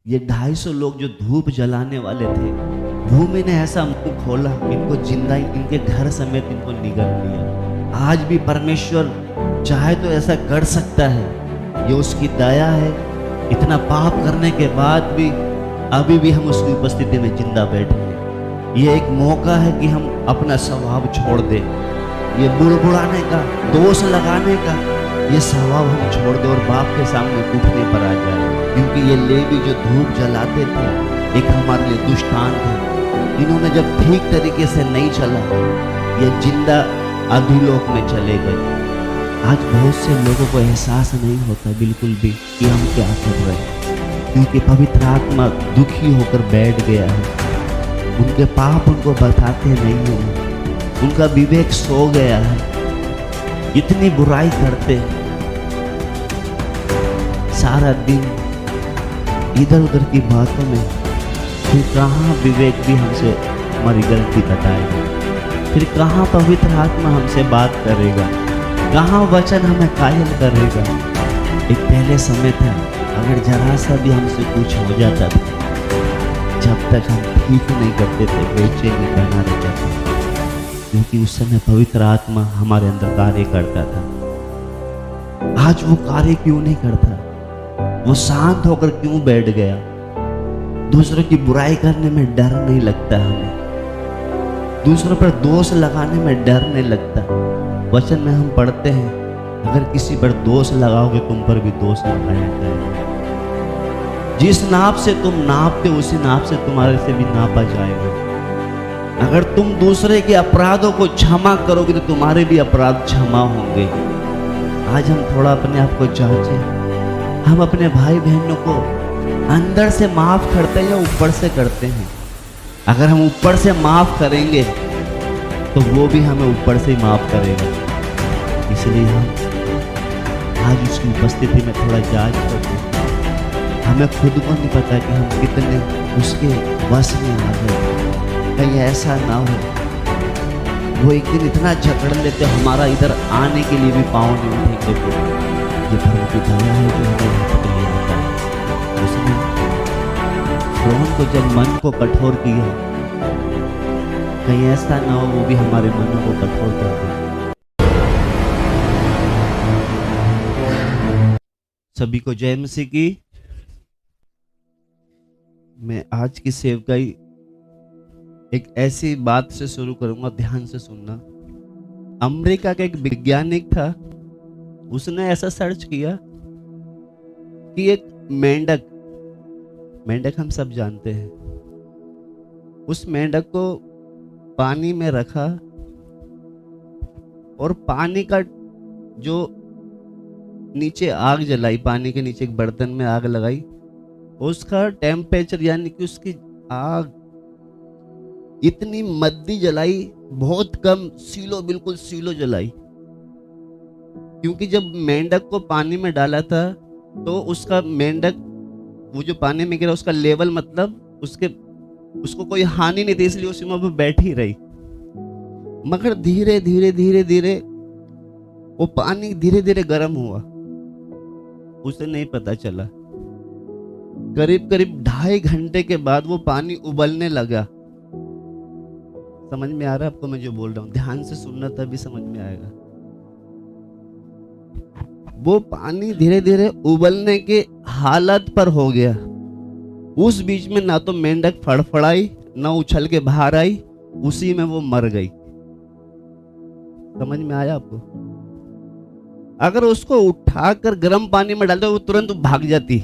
ये 250 लोग जो धूप जलाने वाले थे, भूमि ने ऐसा मुंह खोला, इनको जिंदा इनके घर समेत इनको निगल लिया। आज भी परमेश्वर चाहे तो ऐसा कर सकता है, ये उसकी दया है। इतना पाप करने के बाद भी अभी भी हम उसकी उपस्थिति में जिंदा बैठे हैं। ये एक मौका है कि हम अपना स्वभाव छोड़ दें, ये बुड़बुड़ाने का, दोष लगाने का, ये स्वभाव हम छोड़ दें और बाप के सामने उठने पर आ जाए। क्योंकि ये लेवी जो धूप जलाते थे, एक हमारे लिए दुष्टांत है। इन्होंने जब ठीक तरीके से नहीं चला, ये जिंदा अधोलोक में चले गए। आज बहुत से लोगों को एहसास नहीं होता बिल्कुल भी कि हम क्या कर रहे हैं, क्योंकि पवित्र आत्मा दुखी होकर बैठ गया है। उनके पाप उनको बताते नहीं हैं, उनका विवेक सो गया है। इतनी बुराई करते सारा दिन इधर उधर की बातों में, फिर कहाँ विवेक भी हमसे हमारी गलती बताएगा, फिर कहाँ पवित्र आत्मा हमसे बात करेगा, कहाँ वचन हमें कायल करेगा। एक पहले समय था, अगर जरा सा भी हमसे कुछ हो जाता था, जब तक हम ठीक नहीं करते थे बेचैनी बना रहता था, क्योंकि उस समय पवित्र आत्मा हमारे अंदर कार्य करता था। आज वो कार्य क्यों नहीं करता? वो शांत होकर क्यों बैठ गया? दूसरों की बुराई करने में डर नहीं लगता हमें, दूसरों पर दोष लगाने में डर नहीं लगता। वचन में हम पढ़ते हैं, अगर किसी पर दोष लगाओगे तुम पर भी दोष लगाया जाएगा। जिस नाप से तुम नापते उसी नाप से तुम्हारे से भी नापा जाएगा। अगर तुम दूसरे के अपराधों को क्षमा करोगे तो तुम्हारे भी अपराध क्षमा होंगे। आज हम थोड़ा अपने आप को जांचें, हम अपने भाई बहनों को अंदर से माफ करते हैं या ऊपर से करते हैं? अगर हम ऊपर से माफ करेंगे तो वो भी हमें ऊपर से ही माफ करेगा। इसलिए हम आज उसकी उपस्थिति में थोड़ा जांच करते हैं। हमें खुद को नहीं पता कि हम कितने उसके वश में आ गए। कहीं ऐसा ना हो वो एक दिन इतना झगड़ लेते हमारा इधर आने के लिए भी पाँव नहीं उठेंगे। ये प्रभु की दया है जो हमें यहाँ पे ले आता है। उसने फिरौन को जब मन को कठोर किया, कहीं ऐसा ना हो वो भी हमारे मनों को कठोर कर दे। सभी को जय मसीह की। मैं आज की सेवकाई एक ऐसी बात से शुरू करूंगा, ध्यान से सुनना। अमेरिका का एक वैज्ञानिक था, उसने ऐसा सर्च किया कि एक मेंढक हम सब जानते हैं, उस मेंढक को पानी में रखा और पानी का जो नीचे आग जलाई, पानी के नीचे एक बर्तन में आग लगाई, उसका टेम्परेचर यानी कि उसकी आग इतनी मद्दी जलाई, बहुत कम, सीलो, बिल्कुल सीलो जलाई। क्योंकि जब मेंढक को पानी में डाला था तो उसका मेंढक वो जो पानी में गिरा उसका लेवल मतलब उसको कोई हानि नहीं थी, इसलिए उसी में वो बैठी रही। मगर धीरे धीरे धीरे धीरे वो पानी धीरे धीरे गर्म हुआ, उसे नहीं पता चला। करीब करीब 2.5 घंटे के बाद वो पानी उबलने लगा। समझ में आ रहा है आपको मैं जो बोल रहा हूँ? ध्यान से सुनना तभी समझ में आएगा। वो पानी धीरे धीरे उबलने के हालत पर हो गया। उस बीच में ना तो मेंढक फड़फड़ाई, ना उछल के बाहर आई, उसी में वो मर गई। समझ में आया आपको? अगर उसको उठाकर गर्म पानी में डालते वो तुरंत भाग जाती,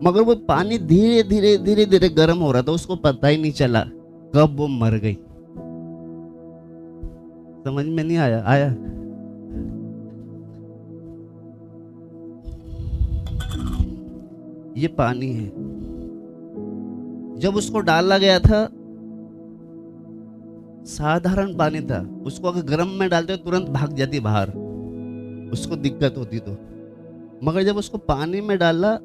मगर वो पानी धीरे धीरे धीरे धीरे गर्म हो रहा था, उसको पता ही नहीं चला कब वो मर गई। समझ में नहीं आया? ये पानी है। जब उसको डाला गया था साधारण पानी था, उसको अगर गर्म में डालते तुरंत भाग जाती बाहर, उसको दिक्कत होती तो। मगर जब उसको पानी में डाला,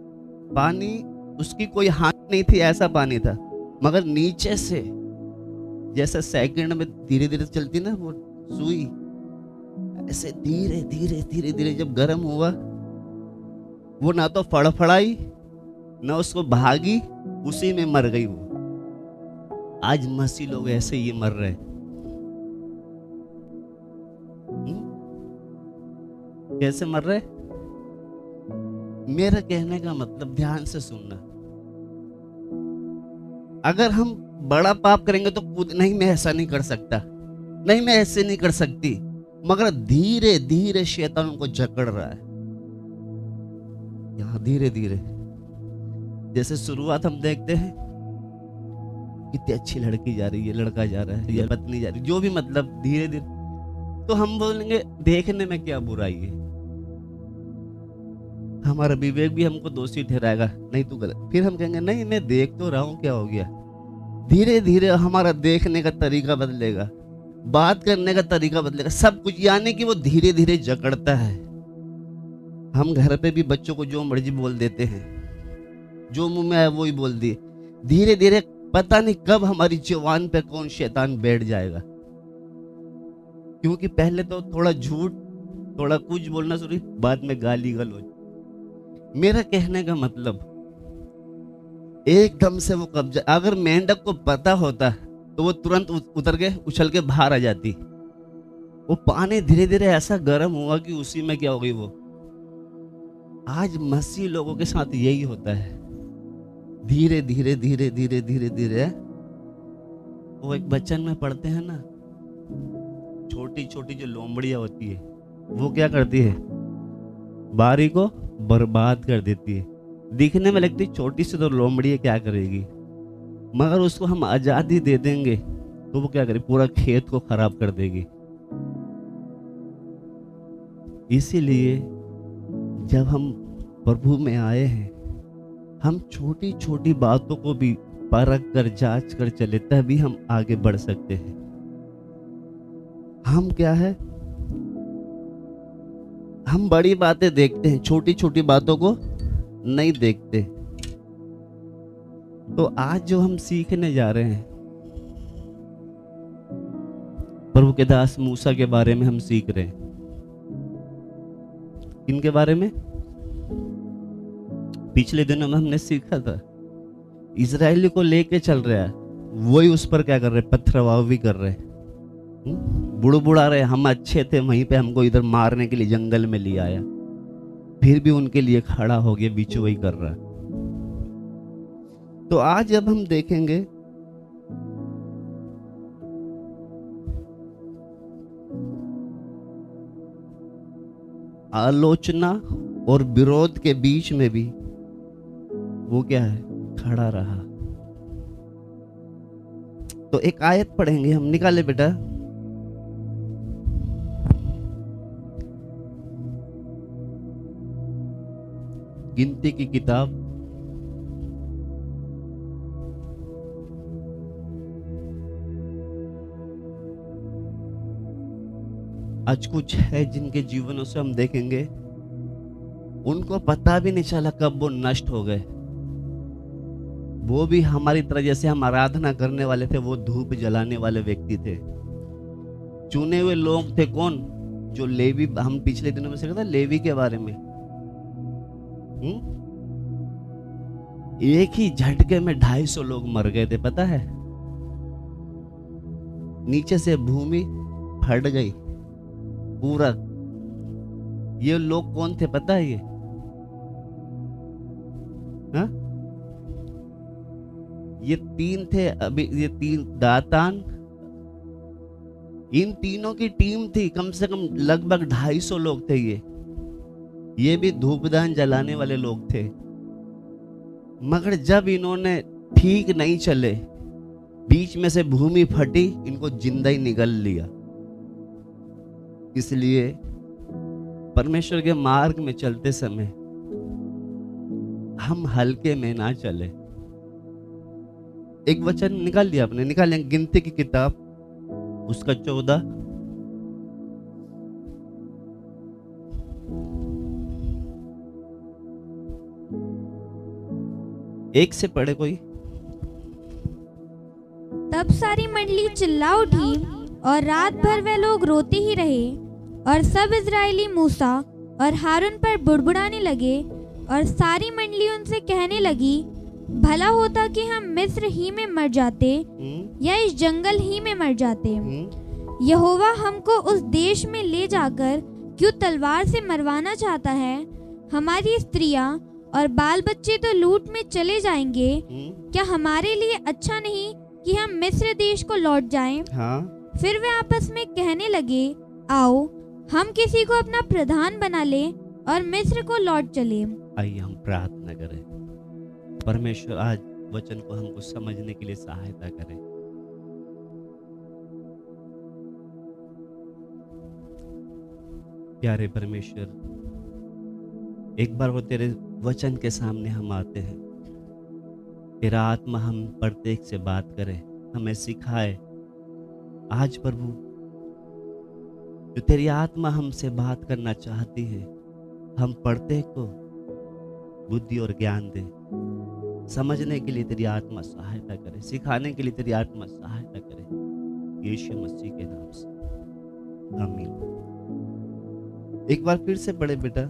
पानी उसकी कोई हानि नहीं थी, ऐसा पानी था। मगर नीचे से जैसे सेकंड में धीरे धीरे चलती ना वो सुई, ऐसे धीरे धीरे धीरे धीरे जब गर्म हुआ, वो ना तो फड़फड़ाई, न उसको भागी, उसी में मर गई वो। आज मसीह लोग ऐसे ही मर रहे हैं। कैसे मर रहे? मेरा कहने का मतलब, ध्यान से सुनना, अगर हम बड़ा पाप करेंगे तो खुद नहीं, मैं ऐसा नहीं कर सकता, नहीं मैं ऐसे नहीं कर सकती, मगर धीरे धीरे शैतान उनको जकड़ रहा है। यहां धीरे धीरे, जैसे शुरुआत हम देखते हैं, कितनी अच्छी लड़की जा रही है, लड़का जा रहा है, या पत्नी जा रही है, जो भी, मतलब धीरे धीरे, तो हम बोलेंगे देखने में क्या बुराई है। हमारा विवेक भी हमको दोषी ठहराएगा, नहीं तू गलत। फिर हम कहेंगे नहीं मैं देख तो रहा हूं, क्या हो गया। धीरे धीरे हमारा देखने का तरीका बदलेगा, बात करने का तरीका बदलेगा, सब कुछ, यानी कि वो धीरे धीरे जकड़ता है। हम घर पे भी बच्चों को जो मर्जी बोल देते हैं, जो मुंह में आया वो ही बोल दिए। धीरे धीरे पता नहीं कब हमारी जुबान पे कौन शैतान बैठ जाएगा, क्योंकि पहले तो थोड़ा झूठ, थोड़ा कुछ बोलना शुरू, बाद में गाली गलौज। मेरा कहने का मतलब, एकदम से वो कब्जा, अगर मेंढक को पता होता तो वो तुरंत उतर के उछल के बाहर आ जाती। वो पानी धीरे धीरे ऐसा गर्म हुआ कि उसी में क्या हो गई वो। आज मसीह लोगों के साथ यही होता है, धीरे धीरे धीरे धीरे धीरे धीरे। वो एक वचन में पढ़ते हैं ना, छोटी छोटी जो लोमड़ियां होती है वो क्या करती है, बारी को बर्बाद कर देती है। दिखने में लगती छोटी सी तो लोमड़ी क्या करेगी, मगर उसको हम आजादी दे देंगे तो वो क्या करेगी, पूरा खेत को खराब कर देगी। इसीलिए जब हम प्रभु में आए हैं, हम छोटी छोटी बातों को भी परख कर, जांच कर चले, तभी हम आगे बढ़ सकते हैं। हम क्या है, हम बड़ी बातें देखते हैं, छोटी छोटी बातों को नहीं देखते। तो आज जो हम सीखने जा रहे हैं, प्रभु के दास मूसा के बारे में हम सीख रहे हैं। इनके बारे में पिछले दिनों में हमने सीखा था, इजरायली को लेके चल रहा है, वही उस पर क्या कर रहे, पत्थरवाह भी कर रहे, बुड़बुड़ा रहे, हम अच्छे थे, वहीं पे हमको इधर मारने के लिए जंगल में ले आया, फिर भी उनके लिए खड़ा हो गया, बीचों वही कर रहा। तो आज जब हम देखेंगे, आलोचना और विरोध के बीच में भी वो क्या है, खड़ा रहा। तो एक आयत पढ़ेंगे हम, निकाले बेटा, गिनती की किताब आज कुछ है जिनके जीवनों से हम देखेंगे, उनको पता भी नहीं चला कब वो नष्ट हो गए। वो भी हमारी तरह, जैसे हम आराधना करने वाले थे, वो धूप जलाने वाले व्यक्ति थे, चुने हुए लोग थे। कौन? जो लेवी, हम पिछले दिनों में सीखा था लेवी के बारे में। एक ही झटके में 250 लोग मर गए थे, पता है? नीचे से भूमि फट गई पूरा। ये लोग कौन थे पता है? ये 3 थे, अभी ये 3 दातान, इन तीनों की टीम थी, कम से कम लगभग 250 लोग थे। ये भी धूपदान जलाने वाले लोग थे। मगर जब इन्होंने ठीक नहीं चले, बीच में से भूमि फटी, इनको जिंदा ही निगल लिया। इसलिए परमेश्वर के मार्ग में चलते समय हम हल्के में ना चले। एक वचन निकाल लिया आपने, निकाल लिया, गिनती की किताब उसका 14 1 से पढ़े कोई। तब सारी मंडली चिल्ला उठी और रात भर वे लोग रोते ही रहे, और सब इजरायली मूसा और हारून पर बुड़बुड़ाने लगे और सारी मंडली उनसे कहने लगी, भला होता कि हम मिस्र ही में मर जाते या इस जंगल ही में मर जाते। यहोवा हमको उस देश में ले जाकर क्यों तलवार से मरवाना चाहता है? हमारी स्त्रियां और बाल बच्चे तो लूट में चले जाएंगे। क्या हमारे लिए अच्छा नहीं कि हम मिस्र देश को लौट जाएं? हाँ। फिर वे आपस में कहने लगे, आओ हम किसी को अपना प्रधान बना लें और मिस्र को लौट चले। आइए हम प्रार्थना करें। परमेश्वर आज वचन को हमको समझने के लिए सहायता करें। प्यारे परमेश्वर, एक बार वो तेरे वचन के सामने हम आते हैं। तेरा आत्मा हम प्रत्येक से बात करे, हमें सिखाए। आज प्रभु जो तेरी आत्मा हमसे बात करना चाहती है, हम प्रत्येक को बुद्धि और ज्ञान दे। समझने के लिए तेरी आत्मा सहायता करे, सिखाने के लिए तेरी आत्मा सहायता करे। यीशु मसीह के नाम से आमीन। एक बार फिर से पढ़े बेटा।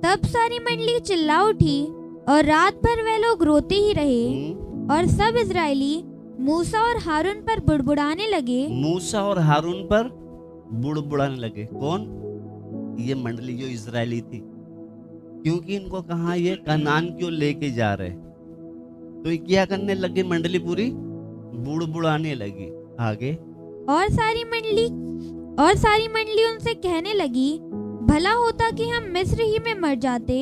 तब सारी मंडली चिल्ला उठी और रात भर वे लोग रोते ही रहे। और सब इजरायली मूसा और हारून पर बुड़बुड़ाने लगे। मूसा और हारून पर बुड़बुड़ाने लगे। कौन? ये मंडली जो इजरायली थी, क्योंकि इनको कहा ये कनान क्यों लेके जा रहे, तो ये क्या करने लगे? मंडली पूरी बुड़बुड़ाने लगी। आगे और सारी मंडली उनसे कहने लगी, भला होता कि हम मिस्र ही में मर जाते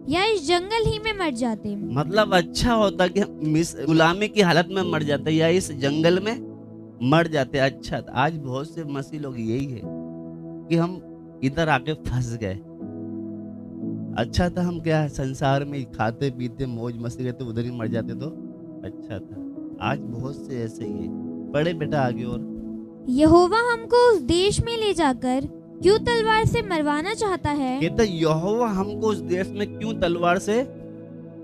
या इस जंगल ही में मर जाते। मतलब अच्छा होता कि हम गुलामी की हालत में मर जाते या इस जंगल में मर जाते। अच्छा था। आज बहुत से मसीह लोग यही है कि हम इधर आके फंस गए। अच्छा था हम क्या संसार में खाते पीते मौज मस्ती करते, उधर ही मर जाते तो अच्छा था। आज बहुत से ऐसे ही है। पढ़े बेटा आगे। और यहोवा हमको उस देश में ले जाकर क्यों तलवार से मरवाना चाहता है? कहते यहोवा हमको उस देश में क्यों तलवार से,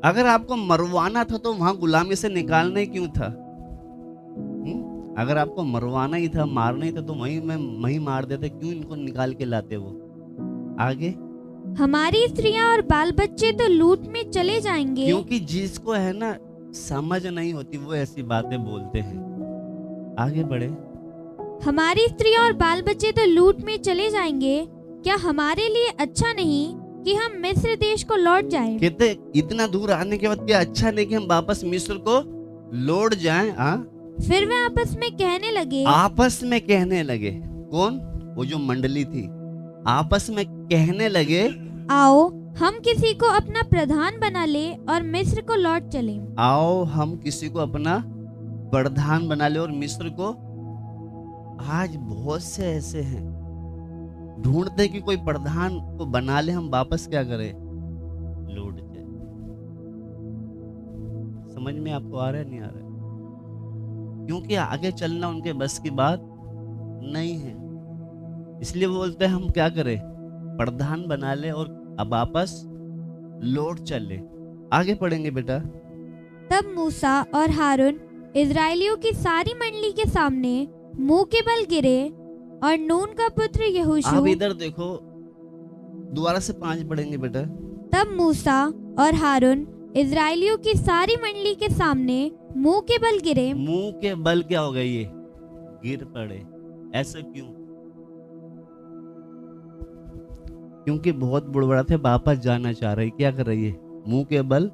अगर आपको मरवाना था तो वहां गुलामी से निकालना ही क्यों था? अगर आपको मरवाना ही था, मारना ही था, तो वहीं मार देते, क्यों इनको निकाल के लाते? वो आगे, हमारी स्त्रियां और बाल बच्चे तो लूट में चले जाएंगे। क्योंकि जिसको है ना समझ नहीं होती वो ऐसी बातें बोलते हैं। आगे बढ़े। हमारी स्त्रियां और बाल बच्चे तो लूट में चले जाएंगे। क्या हमारे लिए अच्छा नहीं कि हम मिस्र देश को लौट जाएं? कहते इतना दूर आने के बाद क्या अच्छा नहीं कि हम वापस मिस्र को लौट जाएं? फिर वे आपस में कहने लगे। आपस में कहने लगे। कौन? वो जो मंडली थी। आपस में कहने लगे, आओ हम किसी को अपना प्रधान बना ले और मिस्र को लौट चले। आओ हम किसी को अपना प्रधान बना ले और मिस्र को। आज बहुत से ऐसे हैं ढूंढते कि कोई प्रधान को बना ले, हम वापस क्या करें? लौट जाए। समझ में आपको आ रहा है नहीं आ रहा है? क्योंकि आगे चलना उनके बस की बात नहीं है, इसलिए वो बोलते हैं हम क्या करें? प्रधान बना ले और अब वापस लौट चले। आगे पढ़ेंगे बेटा। तब मूसा और हारून इजरायलियों की सारी मंडली के सामने मुंह के बल गिरे और नून का पुत्र यहोशू। आप इधर देखो, दोबारा से 5 पढ़ेंगे बेटा। तब मूसा और हारून इजरायलियों की सारी मंडली के सामने मुंह के बल गिरे। मुंह के बल क्या हो गए? ये गिर पड़े। ऐसा क्यों? क्योंकि बहुत बुड़बड़ा थे, वापस जाना चाह रहे। क्या कर रही है? मुंह के बल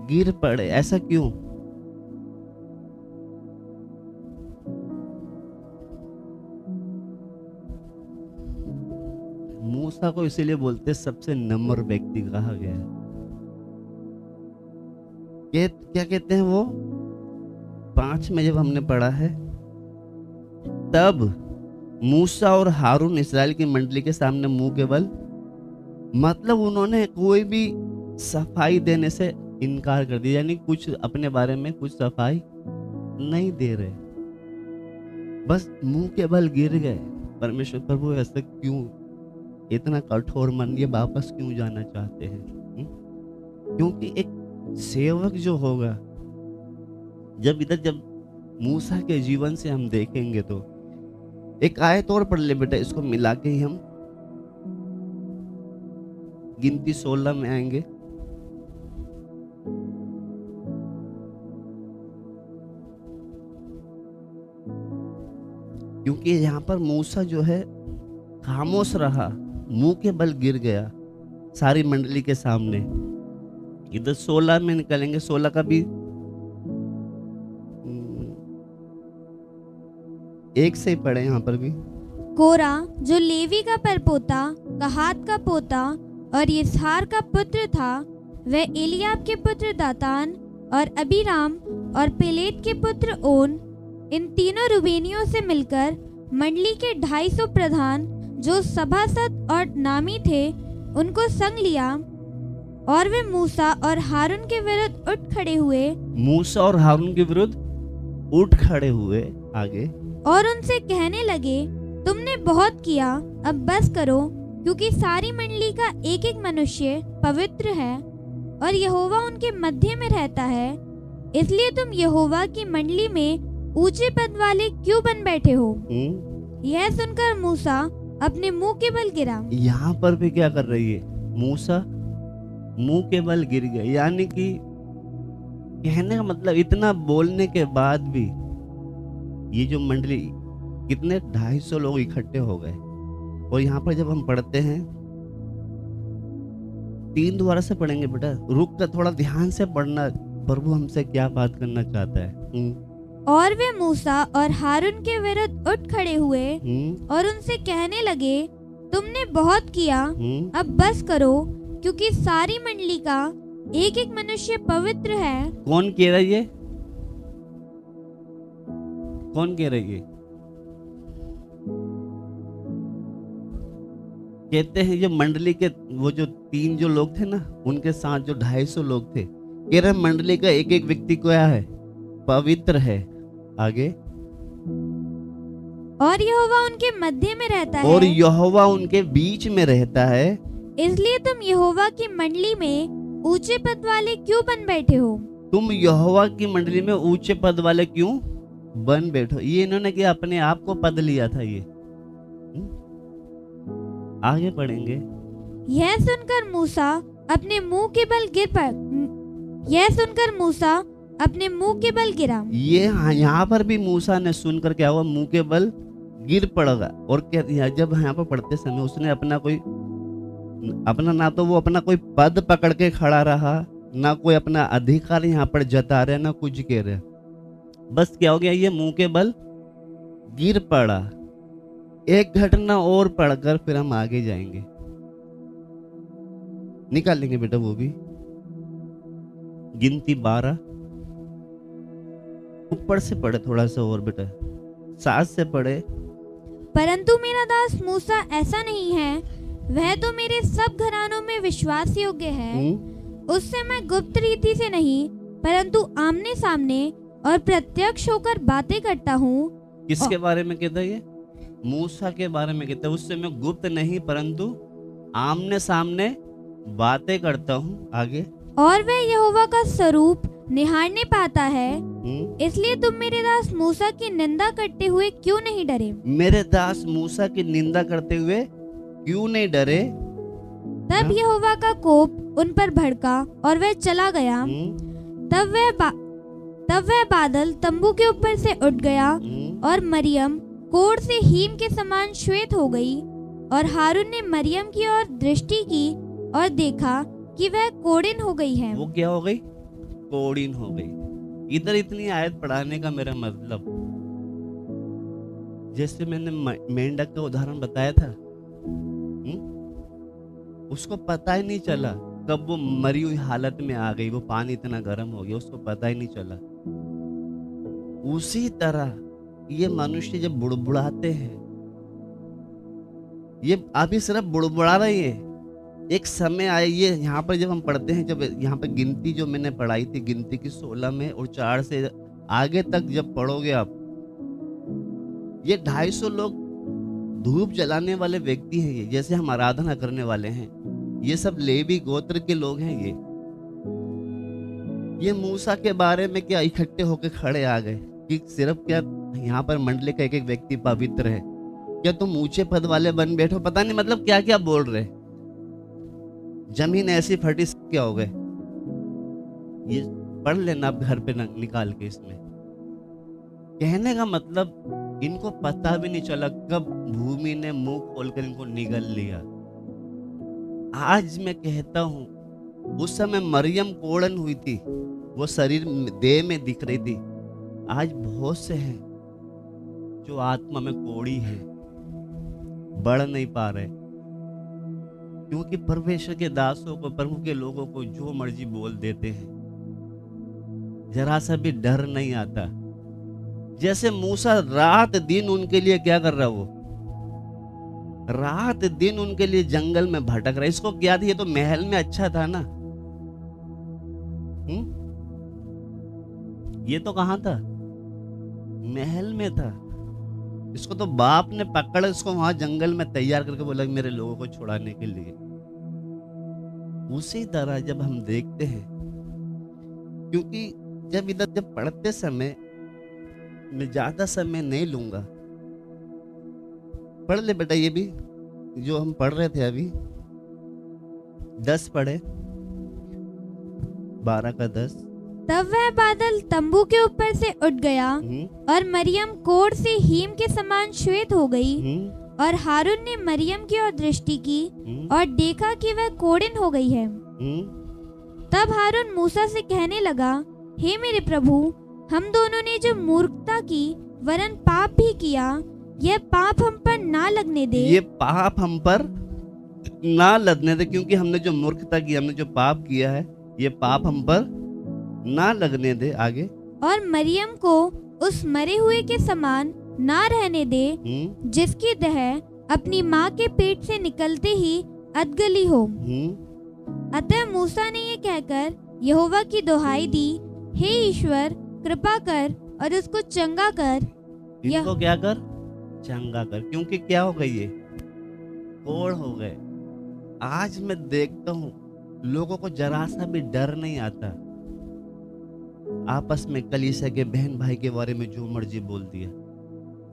गिर पड़े। ऐसा क्यों? मूसा को इसीलिए बोलते सबसे नम्र व्यक्ति कहा गया है। क्या कहते हैं वो? 5 में जब हमने पढ़ा है, तब मूसा और हारून इस्राएल की मंडली के सामने मुंह के बल, मतलब उन्होंने कोई भी सफाई देने से इनकार कर दिया, यानी कुछ अपने बारे में कुछ सफाई नहीं दे रहे, बस मुंह के बल गिर गए। परमेश्वर प्रभु ऐसा क्यों? इतना कठोर मन, ये वापस क्यों जाना चाहते हैं? क्योंकि एक सेवक जो होगा, जब मूसा के जीवन से हम देखेंगे तो एक आयत और पढ़ ले बेटा, इसको मिला के ही हम गिनती 16 में आएंगे। क्योंकि यहाँ पर मूसा जो है खामोश रहा, मुंह के बल गिर गया सारी मंडली के सामने। इधर 16 में निकलेंगे, 16 का भी एक से ही पढ़े यहाँ पर भी। कोरा जो लेवी का परपोता, कहात का पोता और यिसहार का पुत्र था, वह एलियाब के पुत्र दातान और अबीराम और पेलेत के पुत्र ओन, इन तीनों रूबेनियों से मिलकर मंडली के 250 प्रधान जो सभासद और नामी थे, उनको संग लिया और वे मूसा और हारून के विरुद्ध उठ खड़े हुए। मूसा और हारून के विरुद्ध उठ खड़े हुए आगे और उनसे कहने लगे, तुमने बहुत किया, अब बस करो, क्योंकि सारी मंडली का एक एक मनुष्य पवित्र है और यहोवा उनके मध्य में रहता है, इसलिए तुम यहोवा की मंडली में ऊंचे पद वाले क्यों बन बैठे हो। यह सुनकर मूसा अपने मुंह के बल गिरा। यहाँ पर भी क्या कर रही है, मूसा मुंह के बल गिर गए, यानी कि कहने का मतलब इतना बोलने के बाद भी ये जो मंडली कितने 250 लोग इकट्ठे हो गए। और यहाँ पर जब हम पढ़ते हैं, 3 दोबारा से पढ़ेंगे बेटा, रुक कर थोड़ा ध्यान से पढ़ना, प्रभु हमसे क्या बात करना चाहता है। और वे मूसा और हारून के विरुद्ध उठ खड़े हुए और उनसे कहने लगे, तुमने बहुत किया, अब बस करो, क्योंकि सारी मंडली का एक एक मनुष्य पवित्र है। कौन कह रही है, कौन कह रही है? कहते हैं जो मंडली के वो जो 3 जो लोग थे ना, उनके साथ जो 250 लोग थे, कह रहे मंडली का एक एक व्यक्ति क्या है, पवित्र है। आगे, और यहोवा उनके मध्य में रहता है, और यहोवा उनके बीच में रहता है, इसलिए तुम यहोवा की मंडली में ऊंचे पद वाले क्यों बन बैठे हो। तुम यहोवा की मंडली में ऊंचे पद वाले क्यों बन बैठो। ये इन्होंने क्या अपने आप को पद लिया था ये। आगे पढ़ेंगे। यह सुनकर मूसा अपने मुंह के बल गिरा। ये यहाँ पर भी मूसा ने सुनकर क्या हुआ, मुंह के बल गिर पड़ेगा। और क्या, जब यहाँ पर पढ़ते समय उसने अपना ना तो वो अपना कोई पद पकड़ के खड़ा रहा, ना कोई अपना अधिकार यहाँ पर जता रहे, ना कुछ कह रहे, बस क्या हो गया, ये मुंह के बल गिर पड़ा। एक घटना और पढ़कर फिर हम आगे जाएंगे, निकाल लेंगे बेटा वो भी। गिनती 12, ऊपर से पढ़े थोड़ा सा और बेटा, 7 से पढ़े। परंतु मेरा दास मूसा ऐसा नहीं है, वह तो मेरे सब घरानों में विश्वास योग्य है। उससे मैं गुप्त रीति से नहीं, परंतु आमने सामने और प्रत्यक्ष होकर बातें करता हूँ। किसके बारे में कहता है ये? मूसा के बारे में कहता है, उससे मैं गुप्त नहीं परंतु आमने सामने बातें करता हूँ। आगे, और वह यहोवा का स्वरूप निहारने पाता है, इसलिए तुम मेरे दास मूसा की निंदा करते हुए क्यों नहीं डरे। मेरे दास मूसा की निंदा करते हुए क्यों नहीं डरे। तब यहोवा का कोप उन पर भड़का और वह चला गया। तब वह बादल तंबू के ऊपर से उठ गया और मरियम कोढ़ से हीम के समान श्वेत हो गई। और हारून ने मरियम की ओर दृष्टि की और देखा कि वह कोढ़िन हो गई है। वो क्या हो गई? कोढ़िन हो गई। इधर इतनी आयत पढ़ाने का मेरा मतलब, जैसे मैंने मेंढक का उदाहरण बताया था, उसको पता ही नहीं चला कब वो मरी हुई हालत में आ गई, वो पानी इतना गर्म हो गया, उसको पता ही नहीं चला। उसी तरह ये मनुष्य जब बुड़बुड़ाते हैं, ये अभी सिर्फ बुड़बुड़ा रही है, एक समय आए। ये यहाँ पर जब हम पढ़ते हैं, जब यहाँ पर गिनती जो मैंने पढ़ाई थी, गिनती की 16 में और 4 से आगे तक जब पढ़ोगे आप, ये 250 लोग धूप जलाने वाले व्यक्ति हैं। ये जैसे हम आराधना करने वाले हैं, ये सब लेवी गोत्र के लोग हैं। ये मूसा के बारे में क्या इकट्ठे होकर खड़े आ गए कि सिर्फ क्या यहाँ पर मंडली का एक एक व्यक्ति पवित्र है, क्या तुम ऊंचे पद वाले बन बैठो। पता नहीं मतलब क्या क्या बोल रहे, जमीन ऐसी फटी क्या हो गए। ये पढ़ लेना आप घर पे निकाल के इसमें। कहने का मतलब इनको पता भी नहीं चला कब भूमि ने मुंह खोलकर इनको निगल लिया। आज मैं कहता हूं, उस समय मरियम कोड़न हुई थी, वो शरीर देह में दिख रही थी। आज बहुत से हैं जो आत्मा में कोड़ी है, बढ़ नहीं पा रहे, क्योंकि परमेश्वर के दासों को, प्रभु के लोगों को जो मर्जी बोल देते हैं, जरा सा भी डर नहीं आता। जैसे मूसा रात दिन उनके लिए क्या कर रहा, वो रात दिन उनके लिए जंगल में भटक रहा है। इसको क्या था, ये तो महल में अच्छा था ना। ये तो कहां था, महल में था। इसको तो बाप ने पकड़ इसको वहां जंगल में तैयार करके बोला मेरे लोगों को छुड़ाने के लिए। उसी तरह जब हम देखते हैं, क्योंकि जब पढ़ते समय, मैं ज्यादा समय नहीं लूंगा, पढ़ ले बेटा ये भी जो हम पढ़ रहे थे अभी, 10 पढ़े, 12 का 10। तब वह बादल तंबू के ऊपर से उठ गया और मरियम कोढ़ से हीम के समान श्वेत हो गई। और हारून ने मरियम की ओर दृष्टि की और देखा कि वह कोढ़िन हो गई है। तब हारून मूसा से कहने लगा, हे मेरे प्रभु, हम दोनों ने जो मूर्खता की वरन पाप भी किया, यह पाप हम पर ना लगने दे। ये पाप हम पर ना लगने दे, क्योंकि हमने जो मूर्खता की, हमने जो पाप किया है, ये पाप हम पर ना लगने दे। आगे, और मरियम को उस मरे हुए के समान ना रहने दे जिसकी देह अपनी माँ के पेट से निकलते ही अधगली हो। अतः मूसा ने ये कहकर यहोवा की दुहाई दी, हे ईश्वर, कृपा कर और उसको चंगा कर। इसको क्या कर, चंगा कर, क्योंकि क्या हो गई, ये कोढ़ हो गए। आज मैं देखता हूँ लोगों को जरा सा भी डर नहीं आता, आपस में कलीसिया के बहन भाई के बारे में जो मर्जी बोल दिया,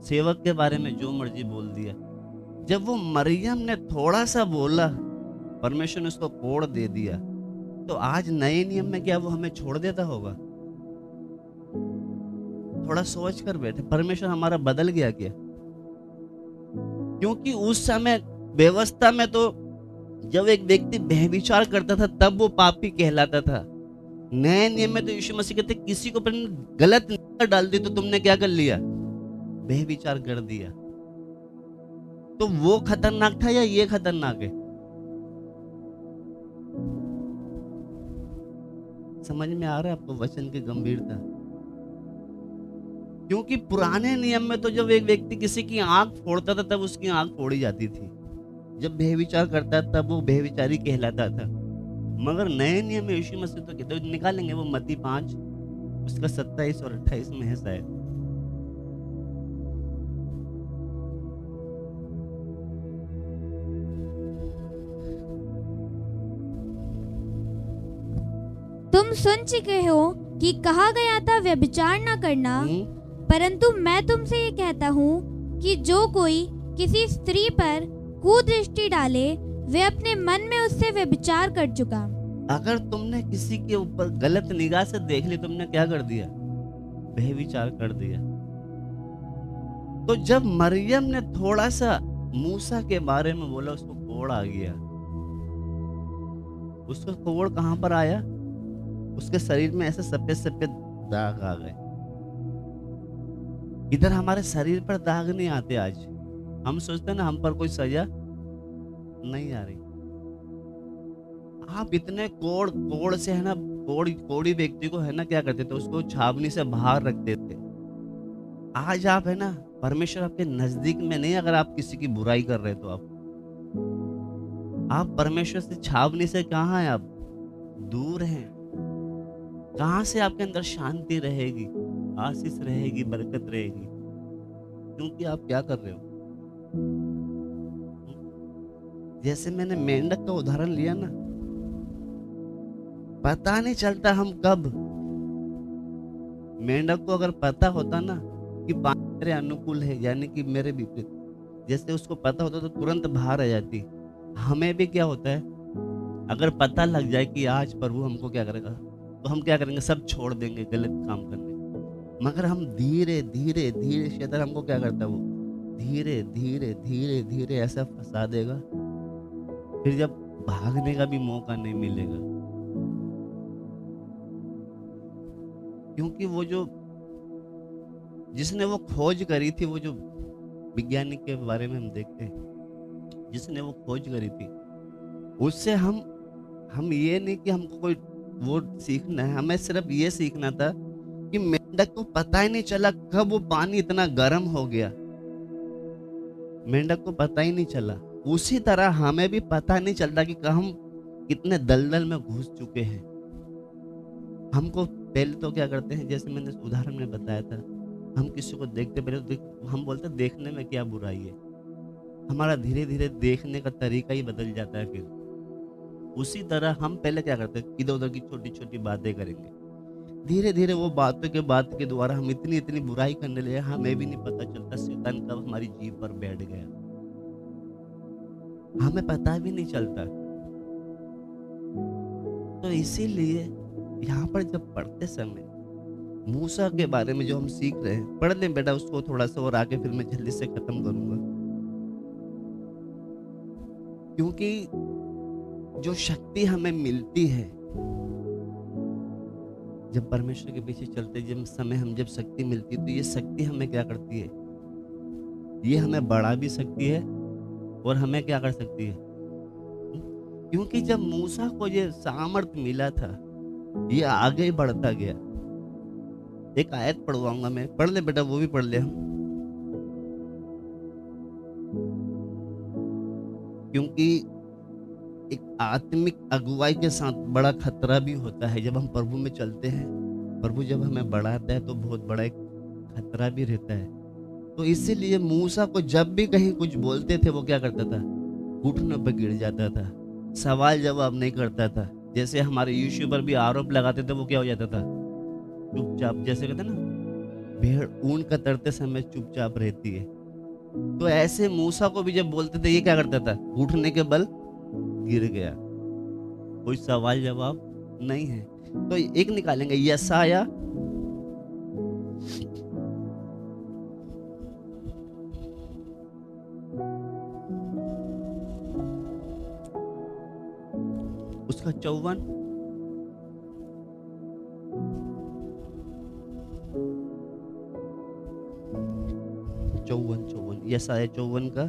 सेवक के बारे में जो मर्जी बोल दिया। जब वो मरियम ने थोड़ा सा बोला, परमेश्वर ने उसको कोड़ दे दिया। तो आज नए नियम में क्या वो हमें छोड़ देता होगा? थोड़ा सोच कर बैठे, परमेश्वर हमारा बदल गया क्या? क्योंकि उस समय व्यवस्था में तो जब एक व्यक्ति व्यभिचार करता था तब वो पापी कहलाता था। नए नियम में तो यीशु मसीह कहते किसी को गलत निगाह डाल दी तो तुमने क्या कर लिया, व्यभिचार कर दिया। तो वो खतरनाक था या ये खतरनाक है? समझ में आ रहा है आपको वचन की गंभीरता? क्योंकि पुराने नियम में तो जब एक व्यक्ति किसी की आंख फोड़ता था तब उसकी आंख फोड़ी जाती थी, जब व्यभिचार करता तब वो व्यभिचारी कहलाता था। मगर नए नियम में यीशु मसीह तो कहते निकालेंगे, वो मत्ती 5 उसका 27 और 28 में है शायद। तुम सुन चुके हो कि कहा गया था व्यभिचार न करना, परंतु मैं तुमसे ये कहता हूँ कि जो कोई किसी स्त्री पर कुदृष्टि डाले वे अपने मन में उससे व्यभिचार कर चुका। अगर तुमने किसी के ऊपर गलत निगाह से देख ली, तुमने क्या कर दिया, व्यभिचार कर दिया। तो जब मरियम ने थोड़ा सा मूसा के बारे में बोला, उसको कोढ़ आ गया। उसको कोढ़ कहां पर आया? उसके शरीर में ऐसे सफेद सफेद दाग आ गए। इधर हमारे शरीर पर दाग नहीं आते। आज हम सोचते हैं ना हम पर कोई सजा नहीं आ रही। आप इतने कोढ़ से है ना, कोढ़ी व्यक्ति को है ना क्या करते थे, उसको छावनी से बाहर रखते थे। आज आप है ना, परमेश्वर आपके नजदीक में नहीं। अगर आप किसी की बुराई कर रहे तो आप परमेश्वर से, छावनी से कहाँ है, आप दूर हैं। कहां से आपके अंदर शांति रहेगी, आशीष रहेगी, बरकत रहेगी? क्योंकि आप क्या कर रहे हो? जैसे मैंने मेंढक का उदाहरण लिया ना, पता नहीं चलता हम कब। मेंढक को अगर पता होता ना कि पानी मेरे अनुकूल है, यानी कि मेरे विपरीत, जैसे उसको पता होता तो तुरंत बाहर आ जाती। हमें भी क्या होता है, अगर पता लग जाए कि आज प्रभु हमको क्या करेगा, तो हम क्या करेंगे, सब छोड़ देंगे गलत काम करने। मगर हम धीरे धीरे धीरे, शैतान हमको क्या करता है, वो धीरे धीरे धीरे धीरे ऐसा फंसा देगा, फिर जब भागने का भी मौका नहीं मिलेगा। क्योंकि वो जो जिसने वो खोज करी थी, वो जो विज्ञानिक के बारे में हम देखते हैं, जिसने वो खोज करी थी, उससे हम ये नहीं कि हमको कोई वो सीखना है, हमें सिर्फ ये सीखना था कि मेंढक को पता ही नहीं चला कब वो पानी इतना गर्म हो गया। मेंढक को पता ही नहीं चला। उसी तरह हमें भी पता नहीं चलता कि हम कितने दलदल में घुस चुके हैं। हमको पहले तो क्या करते हैं, जैसे मैंने उदाहरण में बताया था, हम किसी को देखते पहले तो हम बोलते देखने में क्या बुराई है। हमारा धीरे धीरे देखने का तरीका ही बदल जाता है। फिर उसी तरह हम पहले क्या करते हैं, इधर उधर की छोटी छोटी बातें करेंगे, धीरे धीरे वो बातों के बात के द्वारा हम इतनी इतनी बुराई करने लगे, हमें भी नहीं पता चलता शैतान कब हमारी जीभ पर बैठ गया, हमें पता भी नहीं चलता। तो इसीलिए यहाँ पर जब पढ़ते समय मूसा के बारे में जो हम सीख रहे हैं, पढ़ लें बेटा उसको थोड़ा सा और आगे, फिर मैं जल्दी से खत्म करूंगा। क्योंकि जो शक्ति हमें मिलती है जब परमेश्वर के पीछे चलते जब शक्ति मिलती है, तो ये शक्ति हमें क्या करती है, ये हमें बढ़ा भी सकती है और हमें क्या कर सकती है। क्योंकि जब मूसा को ये सामर्थ्य मिला था, ये आगे बढ़ता गया। एक आयत पढ़वाऊंगा मैं, पढ़ ले बेटा, वो भी पढ़ ले हम, क्योंकि एक आत्मिक अगुवाई के साथ बड़ा खतरा भी होता है। जब हम प्रभु में चलते हैं, प्रभु जब हमें बढ़ाता है, तो बहुत बड़ा एक खतरा भी रहता है। तो इसीलिए मूसा को जब भी कहीं कुछ बोलते थे, वो क्या करता था, घुटनों पर गिर जाता था, सवाल जवाब नहीं करता था। जैसे हमारे यीशु पर भी आरोप लगाते थे, वो क्या हो जाता था, चुपचाप, जैसे कहते ना भेड़ ऊन कतरते समय चुपचाप रहती है। तो ऐसे मूसा को भी जब बोलते थे, ये क्या करता था, घुटने के बल गिर गया, कोई सवाल जवाब नहीं है। तो एक निकालेंगे, यशाया उसका 54 यशाया 54 का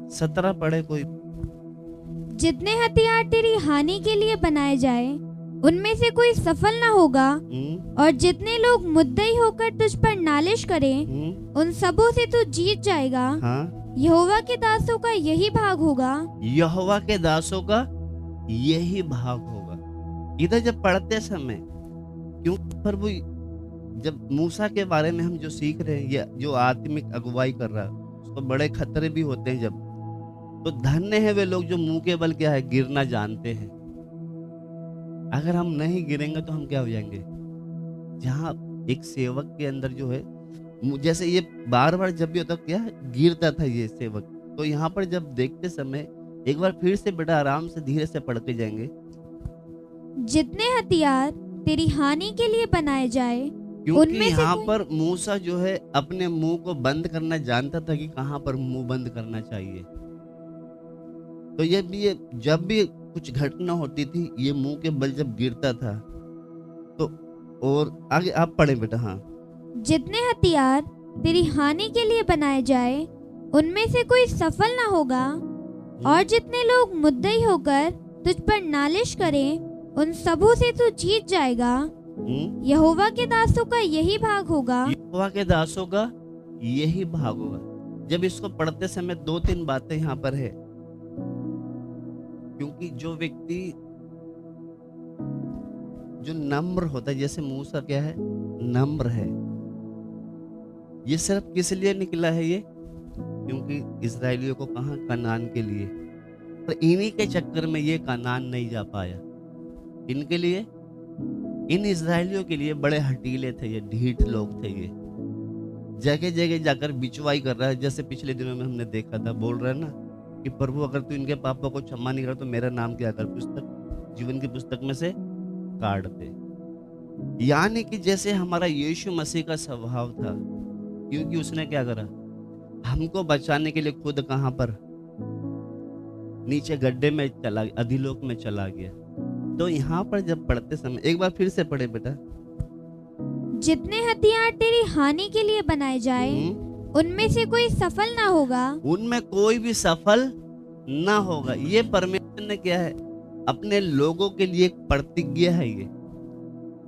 17 पढ़े कोई। जितने हथियार तेरी हानि के लिए बनाए जाए, उनमें से कोई सफल ना होगा, और जितने लोग मुद्दई होकर तुझ पर नालिश करें, उन सबों से तू जीत जाएगा। हाँ, यहोवा के दासों का यही भाग होगा। यहोवा के दासों का यही भाग होगा। इधर जब पढ़ते समय, क्यों प्रभु जब मूसा के बारे में हम जो सीख रहे हैं, या जो आत्मिक अगुवाई कर रहा है, उसको बड़े खतरे भी होते हैं। जब तो धन्य है वे लोग जो मुंह के बल क्या है, गिरना जानते हैं। अगर हम नहीं गिरेंगे तो हम क्या हो जाएंगे। जहाँ एक सेवक के अंदर जो है, जैसे ये बार बार जब भी होता क्या गिरता था ये सेवक, तो यहाँ पर जब देखते समय एक बार फिर से बेटा आराम से धीरे से पढ़ के जाएंगे। जितने हथियार तेरी हानि के लिए बनाए जाए, क्योंकि यहाँ पर मूसा जो है अपने मुंह को बंद करना जानता था कि कहाँ पर मुंह बंद करना चाहिए। तो ये जब भी कुछ घटना होती थी, ये मुंह के बल जब गिरता था। तो और आगे आप पढ़े बेटा। हाँ, जितने हथियार तेरी हानि के लिए बनाए जाए, उनमें से कोई सफल ना होगा, और जितने लोग मुद्दई होकर तुझ पर नालिश करें, उन सबों से तू जीत जाएगा। यहोवा के दासों का यही भाग होगा। यहोवा के दासों का यही भाग होगा। जब इसको पढ़ते समय 2-3 बातें यहाँ पर है। क्योंकि जो व्यक्ति जो नम्र होता है, जैसे मूसा क्या है, नम्र है। ये सिर्फ किस लिए निकला है ये, क्योंकि इस्राएलियों को कहा, कनान के लिए। पर इन्हीं के चक्कर में ये कनान नहीं जा पाया। इनके लिए, इन इस्राएलियों के लिए बड़े हटीले थे ये, ढीठ लोग थे ये। जगह जगह जाकर बिचवाई कर रहा है। जैसे पिछले दिनों में हमने देखा था, बोल रहा है ना कि प्रभु अगर तू इनके पापों को क्षमा नहीं कर तो मेरा नाम क्या कर, पुस्तक जीवन की पुस्तक में से काट दे। यानी कि जैसे हमारा यीशु मसीह का स्वभाव था, क्योंकि उसने क्या करा, हमको बचाने के लिए खुद कहां पर, नीचे गड्ढे में चला, अधोलोक में चला गया। तो यहाँ पर जब पढ़ते समय एक बार फिर से पढ़े बेटा। जितने हथियार तेरी हानि के लिए बनाए जाए उनमें से कोई सफल ना होगा। उनमें कोई भी सफल ना होगा। ये परमेश्वर ने क्या है, अपने लोगों के लिए एक प्रतिज्ञा है। ये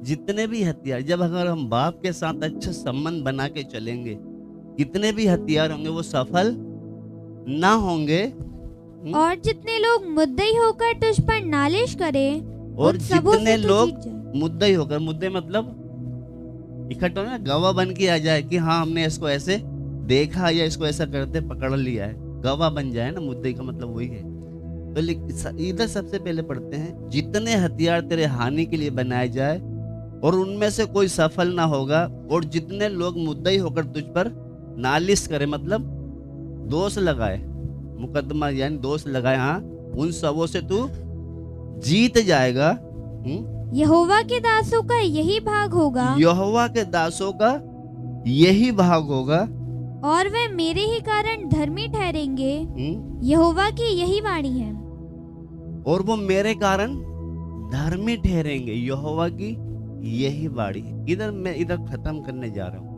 जितने भी हथियार, जब अगर हम बाप के साथ अच्छा संबंध बना के चलेंगे, कितने भी हथियार होंगे वो सफल ना होंगे। और जितने लोग मुद्दई होकर तुझ पर नालिश करें और उन सबों जितने से तू लोग जीत जाए। मुद्दई होकर, मुद्दे मतलब इकट्ठा ना, गवाह बन के आ जाए कि हाँ हमने इसको ऐसे देखा या इसको ऐसा करते पकड़ लिया है, गवाह बन जाए ना। मुद्दई का मतलब वही है। तो इधर सबसे पहले पढ़ते हैं, जितने हथियार तेरे हानि के लिए बनाए जाए और उनमें से कोई सफल ना होगा, और जितने लोग मुद्दई होकर तुझ पर नालिश करे, मतलब दोष लगाए, मुकदमा यानी दोष लगाए, हाँ, उन सबों से तू जीत जाएगा। यहोवा के दासों का यही भाग होगा। यहोवा के दासों का यही भाग होगा। और वे मेरे ही कारण धर्मी ठहरेंगे। यहोवा की यही वाणी है। और वो मेरे कारण धर्मी ठहरेंगे। यहोवा की यही वाणी है। इधर मैं खत्म करने जा रहा हूँ।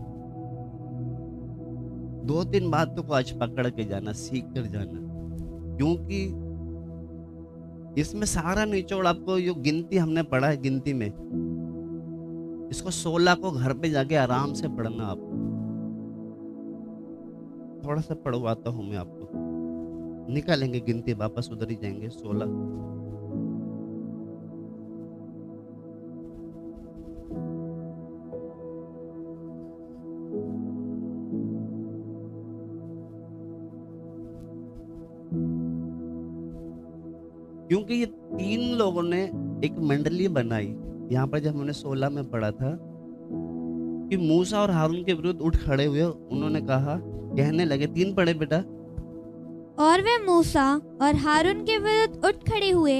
2-3 बातों को आज पकड़ के जाना, सीख कर जाना, क्योंकि इसमें सारा निचोड़ आपको, जो गिनती हमने पढ़ा है, गिनती में इसको 16 को घर पे जाके आराम से पढ़ना। आप थोड़ा सा पढ़वाता हूं मैं आपको, निकालेंगे गिनती, वापस उधर ही जाएंगे। 16 क्योंकि ये 3 लोगों ने एक मंडली बनाई। यहाँ पर जब हमने 16 में पढ़ा था कि मूसा और हारून के विरुद्ध उठ खड़े हुए, उन्होंने कहा, कहने लगे, 3 पढ़े बेटा। और वे मूसा और हारून के विरुद्ध उठ खड़े हुए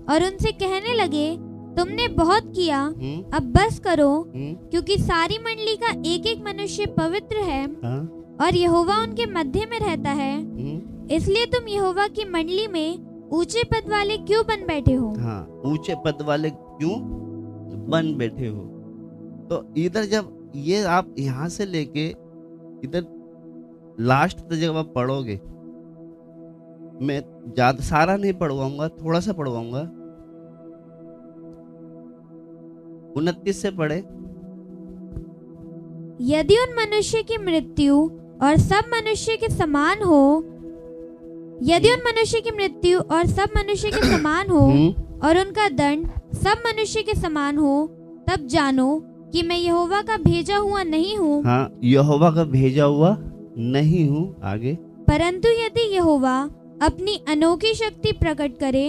और उनसे कहने लगे, तुमने बहुत किया, अब बस करो, क्योंकि सारी मंडली का एक एक मनुष्य पवित्र है और यहोवा उनके मध्य में रहता है। इसलिए तुम यहोवा की मंडली में ऊंचे पद वाले क्यों बन बैठे हो? हाँ, ऊंचे पद वाले क्यों बन बैठे हो? तो इधर जब ये आप यहाँ से लेके इधर लास्ट तक जब आप पढ़ोगे, मैं ज्यादा सारा नहीं पढ़वाऊंगा, थोड़ा सा पढ़वाऊंगा। 29 से पढ़े। यदि उन मनुष्य की मृत्यु और सब मनुष्य के समान हो, यदि उन मनुष्य की मृत्यु और सब मनुष्य के समान हो और उनका दंड सब मनुष्य के समान हो, तब जानो कि मैं यहोवा का भेजा हुआ नहीं हूँ। हाँ, यहोवा का भेजा हुआ नहीं हूँ। आगे, परंतु यदि यहोवा अपनी अनोखी शक्ति प्रकट करे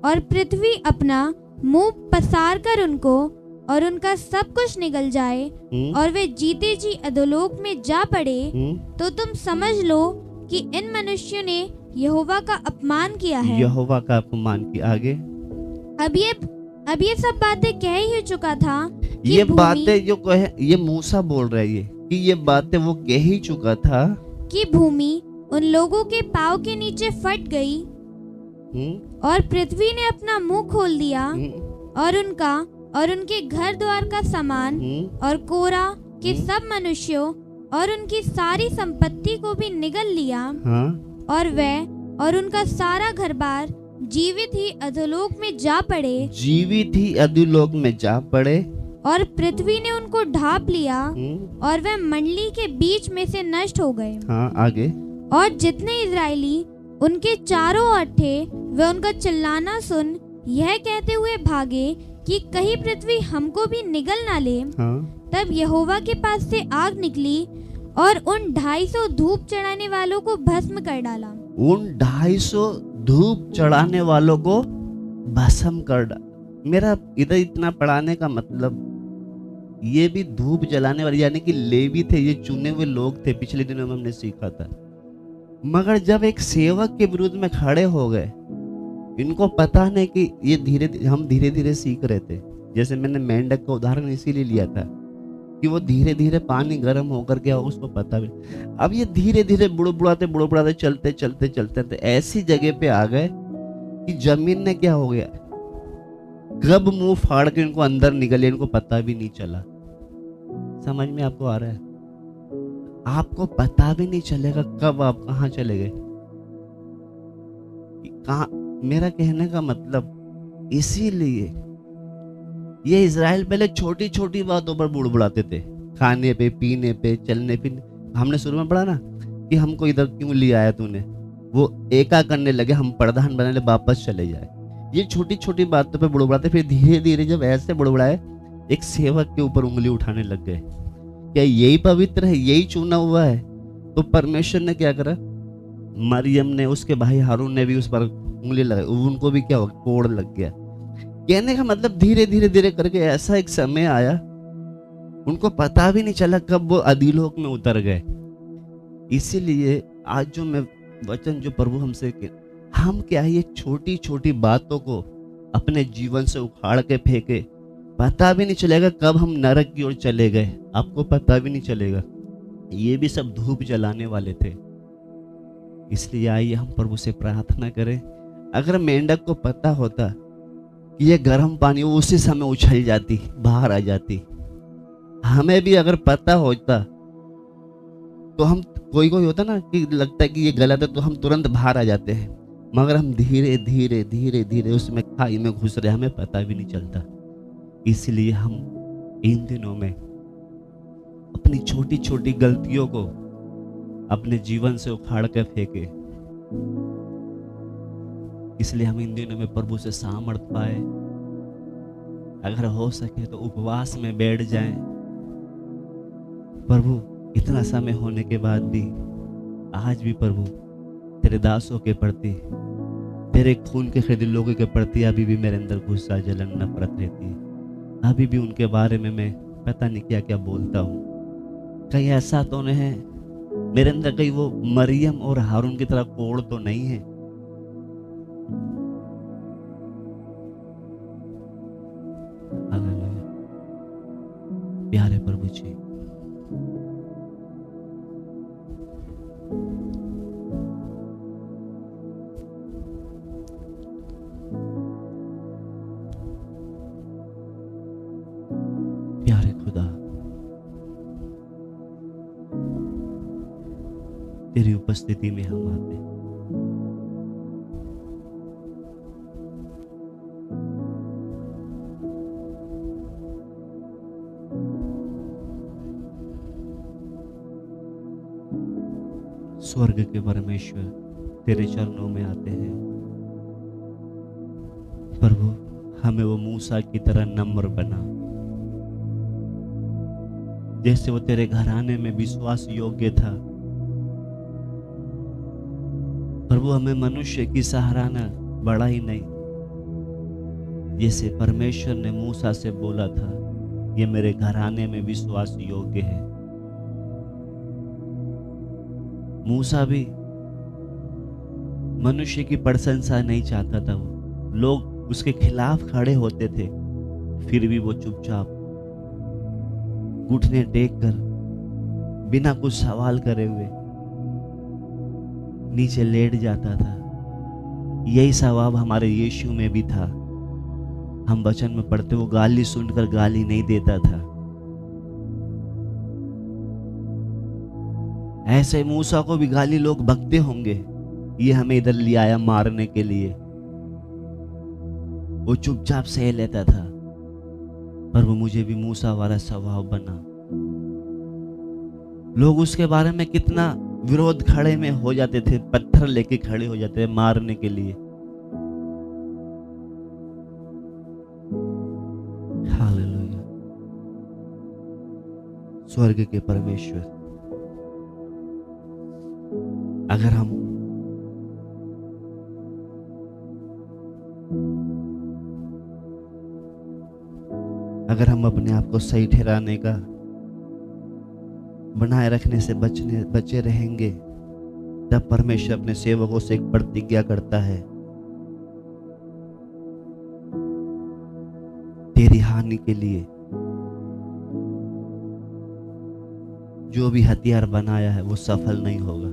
और पृथ्वी अपना मुंह पसार कर उनको और उनका सब कुछ निगल जाए और वे जीते जी अधोलोक में जा पड़े, तो तुम समझ लो कि इन मनुष्यों ने यहोवा का अपमान किया है। यहोवा का अपमान किया। आगे, अब ये सब बातें कह ही चुका था। ये बातें जो कहे, ये मूसा बोल रही है कि ये बातें वो कह ही चुका था कि भूमि उन लोगों के पांव के नीचे फट गई और पृथ्वी ने अपना मुंह खोल दिया और उनका और उनके घर द्वार का सामान और कोरा के सब मनुष्यों और उनकी सारी संपत्ति को भी निगल लिया। और वह और उनका सारा घर-बार जीवित ही अधोलोक में जा पड़े। जीवित ही अधोलोक में जा पड़े। और पृथ्वी ने उनको ढांप लिया और वह मंडली के बीच में से नष्ट हो गए। हाँ, आगे। और जितने इजरायली उनके चारों ओर थे, वे उनका चिल्लाना सुन यह कहते हुए भागे कि कहीं पृथ्वी हमको भी निगल ना ले। तब यहोवा के पास से आग निकली और उन 250 धूप चढ़ाने वालों को भस्म कर डाला। उन 250 धूप चढ़ाने वालों को भस्म कर डाला। मेरा इधर इतना पढ़ाने का मतलब, ये भी धूप जलाने वाले यानी कि लेवी थे, ये चुने हुए लोग थे। पिछले दिनों में हमने सीखा था। मगर जब एक सेवक के विरुद्ध में खड़े हो गए, इनको पता नहीं कि ये हम धीरे धीरे सीख रहे थे, जैसे मैंने मेंढक का उदाहरण इसीलिए लिया था कि वो धीरे धीरे पानी गर्म होकर गया, उसको पता भी। अब ये धीरे धीरे बुड़बुड़ाते चलते चलते चलते तो ऐसी जगह पे आ गए कि जमीन ने क्या हो गया, कब मुंह फाड़ के इनको अंदर निकले इनको पता भी नहीं चला। समझ में आपको आ रहा है? आपको पता भी नहीं चलेगा कब आप कहाँ चले गए, कहाँ। मेरा कहने का मतलब इसीलिए ये इजराइल पहले छोटी छोटी बातों पर बुड़बुड़ाते थे, खाने पे, पीने पे, चलने फिरने। हमने शुरू में पढ़ा ना कि हमको इधर क्यों ले आया तूने, वो एका करने लगे, हम प्रधान बनने लगे, वापस चले जाए। ये छोटी छोटी बातों पे बुड़बुड़ाते, फिर धीरे धीरे जब ऐसे बुड़बुड़ाए एक सेवक के ऊपर उंगली उठाने लग गए। क्या यही पवित्र है, यही चुना हुआ है? तो परमेश्वर ने क्या करा, मरियम ने, उसके भाई हारून ने भी उस पर उंगली लगाई, उनको भी क्या हुआ, कोड़ लग गया। कहने का मतलब धीरे धीरे धीरे करके ऐसा एक समय आया, उनको पता भी नहीं चला कब वो अधोलोक में उतर गए। इसीलिए आज जो मैं वचन जो प्रभु हमसे, हम क्या है, ये छोटी छोटी बातों को अपने जीवन से उखाड़ के फेंके, पता भी नहीं चलेगा कब हम नरक की ओर चले गए, आपको पता भी नहीं चलेगा। ये भी सब धूप जलाने वाले थे। इसलिए आइए हम प्रभु से प्रार्थना करें। अगर मेंढक को पता होता कि ये गर्म पानी, वो उसी समय उछल जाती, बाहर आ जाती। हमें भी अगर पता होता तो हम, कोई कोई होता ना कि लगता है कि ये गलत है तो हम तुरंत बाहर आ जाते हैं, मगर हम धीरे धीरे धीरे धीरे उसमें खाई में घुस रहे, हमें पता भी नहीं चलता। इसलिए हम इन दिनों में अपनी छोटी छोटी गलतियों को अपने जीवन से उखाड़ कर फेंके। इसलिए हम इन दिनों में प्रभु से सामर्थ पाए। अगर हो सके तो उपवास में बैठ जाएं। प्रभु, इतना समय होने के बाद भी आज भी प्रभु तेरे दासों के प्रति, तेरे खून के खरीदे लोगों के प्रति अभी भी मेरे अंदर गुस्सा, जलन, नफरत रहती है। अभी भी उनके बारे में मैं पता नहीं क्या क्या बोलता हूँ। कहीं ऐसा तो नहीं है मेरे अंदर, कहीं वो मरियम और हारून की तरह कोड़ तो नहीं है? हालेलुया। प्यारे प्रभु जी, प्यारे खुदा, तेरी उपस्थिति में हम आते हैं। स्वर्ग के परमेश्वर, तेरे चरणों में आते हैं। प्रभु, हमें वो मूसा की तरह नम्र बना, जैसे वो तेरे घराने में विश्वास योग्य था। प्रभु, हमें मनुष्य की सराहना बढ़ाई नहीं, जैसे परमेश्वर ने मूसा से बोला था, ये मेरे घराने में विश्वास योग्य है। मूसा भी मनुष्य की प्रशंसा नहीं चाहता था। वो लोग उसके खिलाफ खड़े होते थे, फिर भी वो चुपचाप घुटने टेक कर बिना कुछ सवाल करे हुए नीचे लेट जाता था। यही स्वभाव हमारे यीशु में भी था। हम वचन में पढ़ते, वो गाली सुनकर गाली नहीं देता था। ऐसे मूसा को भी गाली लोग बकते होंगे, ये हमें इधर ले आया मारने के लिए, वो चुपचाप सह लेता था। पर वो मुझे भी मूसा वाला स्वभाव बना। लोग उसके बारे में कितना विरोध खड़े में हो जाते थे, पत्थर लेके खड़े हो जाते थे मारने के लिए। हालेलुया। स्वर्ग के परमेश्वर, अगर हम अपने आप को सही ठहराने का, बनाए रखने से बचे रहेंगे, तब परमेश्वर अपने सेवकों से एक प्रतिज्ञा करता है, तेरी हानि के लिए जो भी हथियार बनाया है वो सफल नहीं होगा।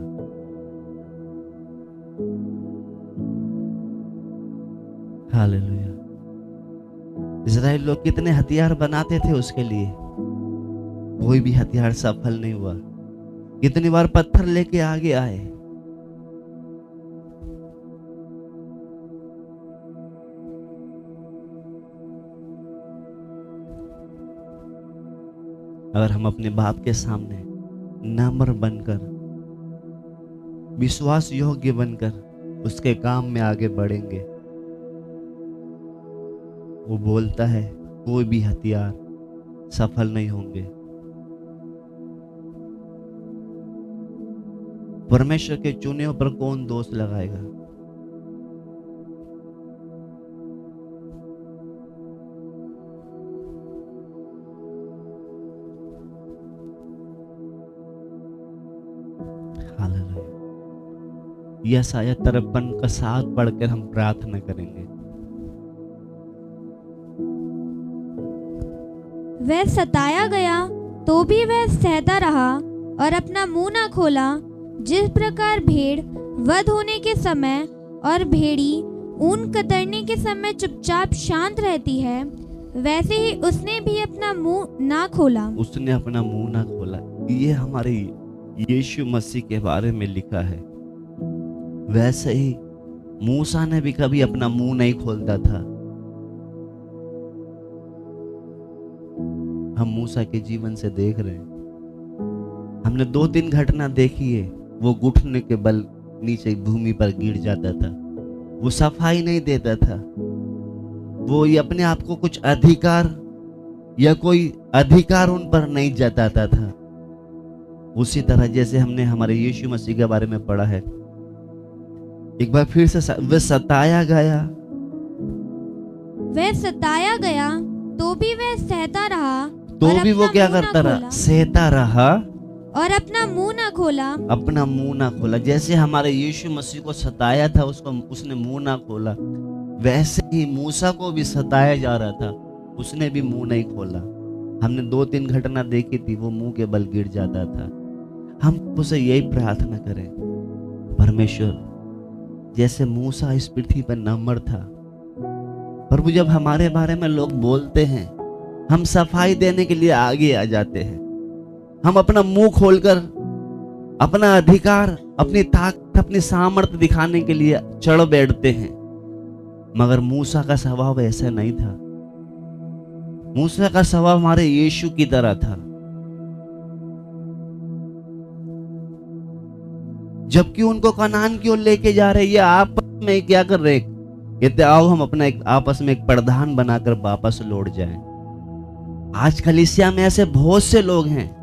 हालेलुया। इज़राइल लोग कितने हथियार बनाते थे उसके लिए, कोई भी हथियार सफल नहीं हुआ। कितनी बार पत्थर लेके आगे आए, अगर हम अपने बाप के सामने नम्र बनकर, विश्वास योग्य बनकर उसके काम में आगे बढ़ेंगे, वो बोलता है कोई भी हथियार सफल नहीं होंगे। परमेश्वर के चुने पर कौन दोष लगाएगा? यह शायद 53 का 7 पढ़कर हम प्रार्थना करेंगे। वह सताया गया तो भी वह सहता रहा और अपना मुंह ना खोला। जिस प्रकार भेड़ वध होने के समय और भेड़ी ऊन कतरने के समय चुपचाप शांत रहती है, वैसे ही उसने भी अपना मुंह ना खोला। उसने अपना मुंह ना खोला। ये हमारे यीशु मसीह के बारे में लिखा है। वैसे ही मूसा ने भी कभी अपना मुंह नहीं खोलता था। हम मूसा के जीवन से देख रहे हैं, हमने 2-3 घटना देखी है। वो घुटने के बल नीचे भूमि पर गिर जाता था, वो सफाई नहीं देता था, वो ये अपने आप को कुछ अधिकार या कोई अधिकार उन पर नहीं जताता था। उसी तरह जैसे हमने हमारे यीशु मसीह के बारे में पढ़ा है, एक बार फिर से वह सताया गया तो भी वह सहता रहा, तो भी वो क्या करता रहा? सहता रहा और अपना मुंह ना खोला। अपना मुंह ना खोला। जैसे हमारे यीशु मसीह को सताया था, उसने मुंह ना खोला, वैसे ही मूसा को भी सताया जा रहा था, उसने भी मुंह नहीं खोला। हमने 2-3 घटना देखी थी, वो मुंह के बल गिर जाता था। हम उसे यही प्रार्थना करें, परमेश्वर जैसे मूसा इस पृथ्वी पर नम्र था, प्रभु जब हमारे बारे में लोग बोलते हैं, हम सफाई देने के लिए आगे आ जाते हैं। हम अपना मुंह खोलकर अपना अधिकार, अपनी ताकत, अपनी सामर्थ्य दिखाने के लिए चढ़ बैठते हैं। मगर मूसा का स्वभाव ऐसा नहीं था। मूसा का स्वभाव हमारे यीशु की तरह था। जबकि उनको कनान की ओर लेके जा रहे, ये आपस में क्या कर रहे? कहते आओ हम अपना एक आपस में एक प्रधान बनाकर वापस लौट जाएं। आज कलीसिया में ऐसे बहुत से लोग हैं,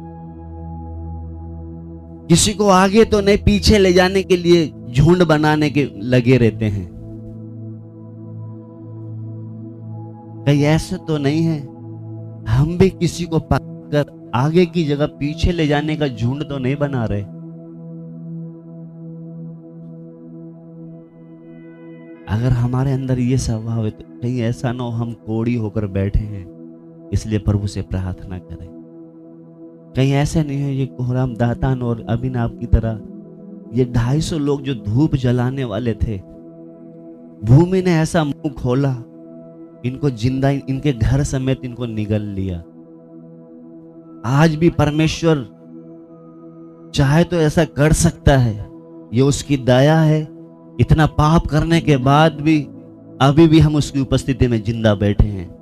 किसी को आगे तो नहीं पीछे ले जाने के लिए झुंड बनाने के लगे रहते हैं। कहीं ऐसे तो नहीं है हम भी किसी को पकड़ आगे की जगह पीछे ले जाने का झुंड तो नहीं बना रहे। अगर हमारे अंदर ये स्वभाव है तो कहीं ऐसा ना हो हम कोड़ी होकर बैठे हैं, इसलिए प्रभु से प्रार्थना करें। कहीं ऐसा नहीं है ये कोहराम, दातान और अभिनाव की तरह ये 250 लोग जो धूप जलाने वाले थे, भूमि ने ऐसा मुंह खोला, इनको जिंदा इनके घर समेत इनको निगल लिया। आज भी परमेश्वर चाहे तो ऐसा कर सकता है, ये उसकी दया है। इतना पाप करने के बाद भी अभी भी हम उसकी उपस्थिति में जिंदा बैठे हैं।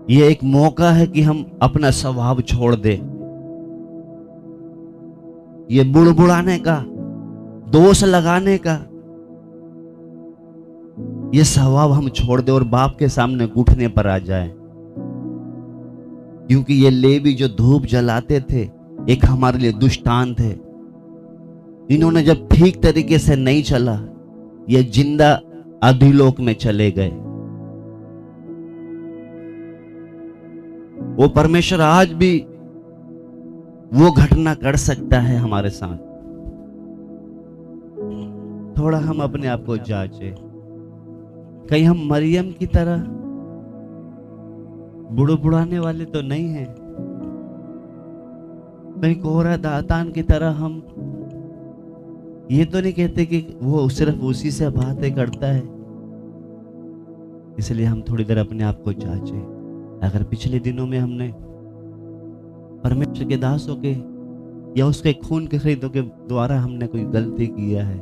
ये एक मौका है कि हम अपना स्वभाव छोड़ दे, ये बुड़बुड़ाने का, दोष लगाने का ये स्वभाव हम छोड़ दे और बाप के सामने घुटने पर आ जाए। क्योंकि ये लेवी जो धूप जलाते थे एक हमारे लिए दुष्टांत है। इन्होंने जब ठीक तरीके से नहीं चला, ये जिंदा अधोलोक में चले गए। वो परमेश्वर आज भी वो घटना कर सकता है हमारे साथ। थोड़ा हम अपने आप को जांचें, कहीं हम मरियम की तरह बुड़ाने वाले तो नहीं हैं। कहीं कोहरा दातान की तरह हम ये तो नहीं कहते कि वो सिर्फ उसी से बातें करता है। इसलिए हम थोड़ी देर अपने आप को जांचे। अगर पिछले दिनों में हमने परमेश्वर के दासों के या उसके खून के खरीदों के द्वारा हमने कोई गलती किया है,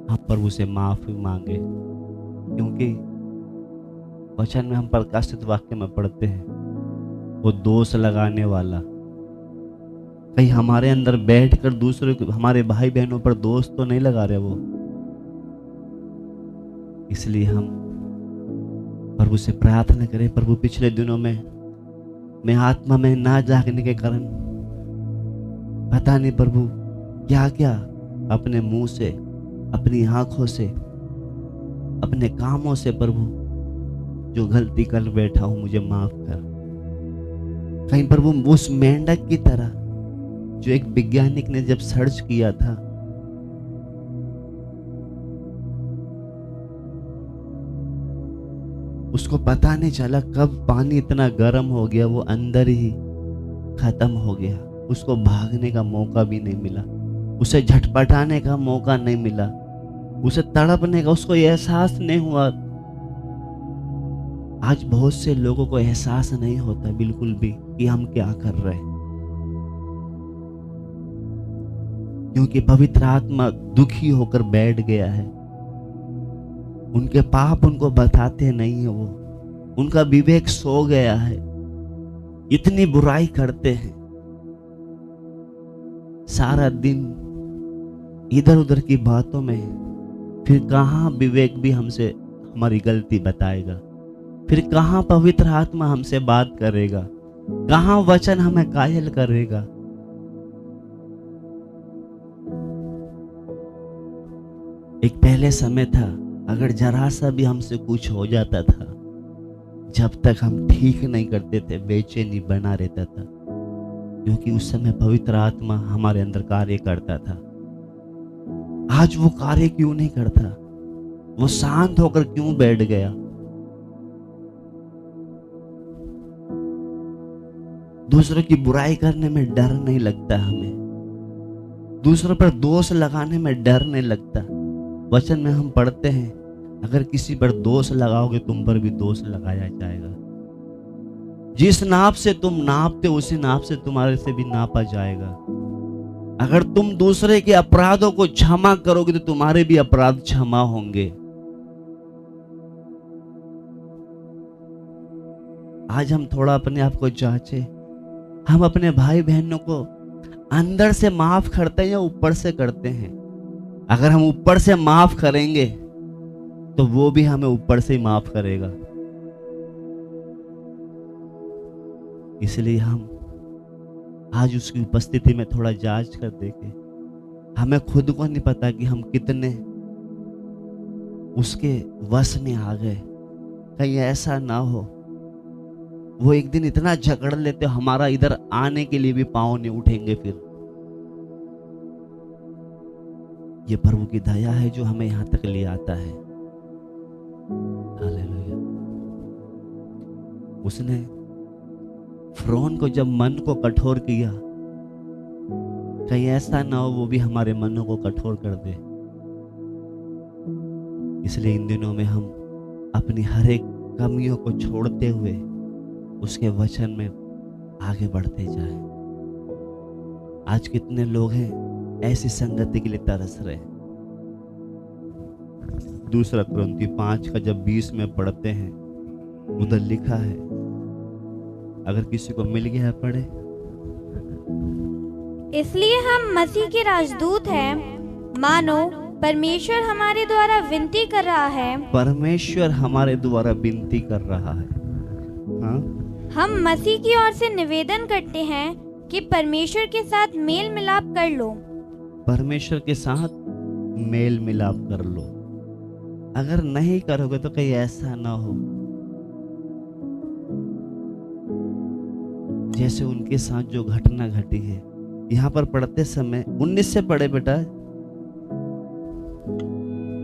हम प्रभु से माफी मांगे। क्योंकि वचन में हम प्रकाशित वाक्य में पढ़ते हैं, वो दोष लगाने वाला कहीं हमारे अंदर बैठकर दूसरे हमारे भाई बहनों पर दोष तो नहीं लगा रहे वो। इसलिए हम प्रभु से प्रार्थना करें, प्रभु पिछले दिनों में मैं आत्मा में ना जागने के कारण पता नहीं प्रभु क्या क्या अपने मुंह से, अपनी आंखों से, अपने कामों से प्रभु जो गलती कर बैठा हूं, मुझे माफ कर। कहीं प्रभु उस मेंढक की तरह जो एक वैज्ञानिक ने जब सर्च किया था, उसको पता नहीं चला कब पानी इतना गर्म हो गया, वो अंदर ही खत्म हो गया। उसको भागने का मौका भी नहीं मिला, उसे झटपटाने का मौका नहीं मिला, उसे तड़पने का उसको एहसास नहीं हुआ। आज बहुत से लोगों को एहसास नहीं होता बिल्कुल भी कि हम क्या कर रहे हैं, क्योंकि पवित्र आत्मा दुखी होकर बैठ गया है। उनके पाप उनको बताते नहीं है, वो उनका विवेक सो गया है। इतनी बुराई करते हैं, सारा दिन इधर उधर की बातों में। फिर कहां विवेक भी हमसे हमारी गलती बताएगा, फिर कहां पवित्र आत्मा हमसे बात करेगा, कहां वचन हमें कायल करेगा। एक पहले समय था, अगर जरा सा भी हमसे कुछ हो जाता था, जब तक हम ठीक नहीं करते थे बेचैनी बना रहता था, क्योंकि उस समय पवित्र आत्मा हमारे अंदर कार्य करता था। आज वो कार्य क्यों नहीं करता? वो शांत होकर क्यों बैठ गया? दूसरों की बुराई करने में डर नहीं लगता हमें, दूसरों पर दोष लगाने में डर नहीं लगता। वचन में हम पढ़ते हैं, अगर किसी पर दोष लगाओगे तुम पर भी दोष लगाया जाएगा। जिस नाप से तुम नापते उसी नाप से तुम्हारे से भी नापा जाएगा। अगर तुम दूसरे के अपराधों को क्षमा करोगे तो तुम्हारे भी अपराध क्षमा होंगे। आज हम थोड़ा अपने आप को जांचे, हम अपने भाई बहनों को अंदर से माफ करते हैं या ऊपर से करते हैं? अगर हम ऊपर से माफ करेंगे तो वो भी हमें ऊपर से ही माफ करेगा। इसलिए हम आज उसकी उपस्थिति में थोड़ा जांच कर देखें। हमें खुद को नहीं पता कि हम कितने उसके वश में आ गए। कहीं ऐसा ना हो वो एक दिन इतना झगड़ लेते हमारा इधर आने के लिए भी पांव नहीं उठेंगे। फिर ये प्रभु की दया है जो हमें यहां तक ले आता है। हालेलुया। उसने फिरौन को जब मन को कठोर किया, कहीं ऐसा ना हो वो भी हमारे मनों को कठोर कर दे। इसलिए इन दिनों में हम अपनी हर एक कमियों को छोड़ते हुए उसके वचन में आगे बढ़ते जाएं। आज कितने लोग हैं ऐसी संगति के लिए तरस रहे। दूसरा कुरिन्थी 5 का जब 20 में पढ़ते हैं, उधर लिखा है, अगर किसी को मिल गया है पढ़े। इसलिए हम मसीह के राजदूत हैं, मानो परमेश्वर हमारे द्वारा विनती कर रहा है। परमेश्वर हमारे द्वारा विनती कर रहा है। हाँ? हम मसीह की ओर से निवेदन करते हैं कि परमेश्वर के साथ मेल मिलाप कर लो। परमेश्वर के साथ मेल मिलाप कर लो। अगर नहीं करोगे तो कहीं ऐसा ना हो जैसे उनके साथ जो घटना घटी है। यहाँ पर पढ़ते समय 19 से पढ़े बेटा।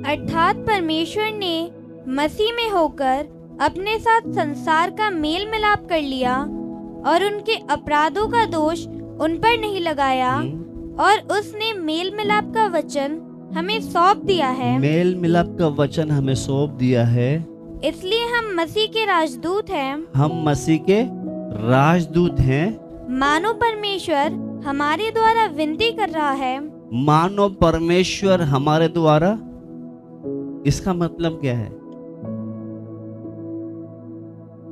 अर्थात परमेश्वर ने मसीह में होकर अपने साथ संसार का मेल मिलाप कर लिया और उनके अपराधों का दोष उन पर नहीं लगाया, और उसने मेल मिलाप का वचन हमें सौंप दिया है। मेल मिलाप का वचन हमें सौंप दिया है, इसलिए हम मसीह के राजदूत हैं। हम मसीह के राजदूत हैं। मानो परमेश्वर हमारे द्वारा विनती कर रहा है। मानो परमेश्वर हमारे द्वारा, इसका मतलब क्या है?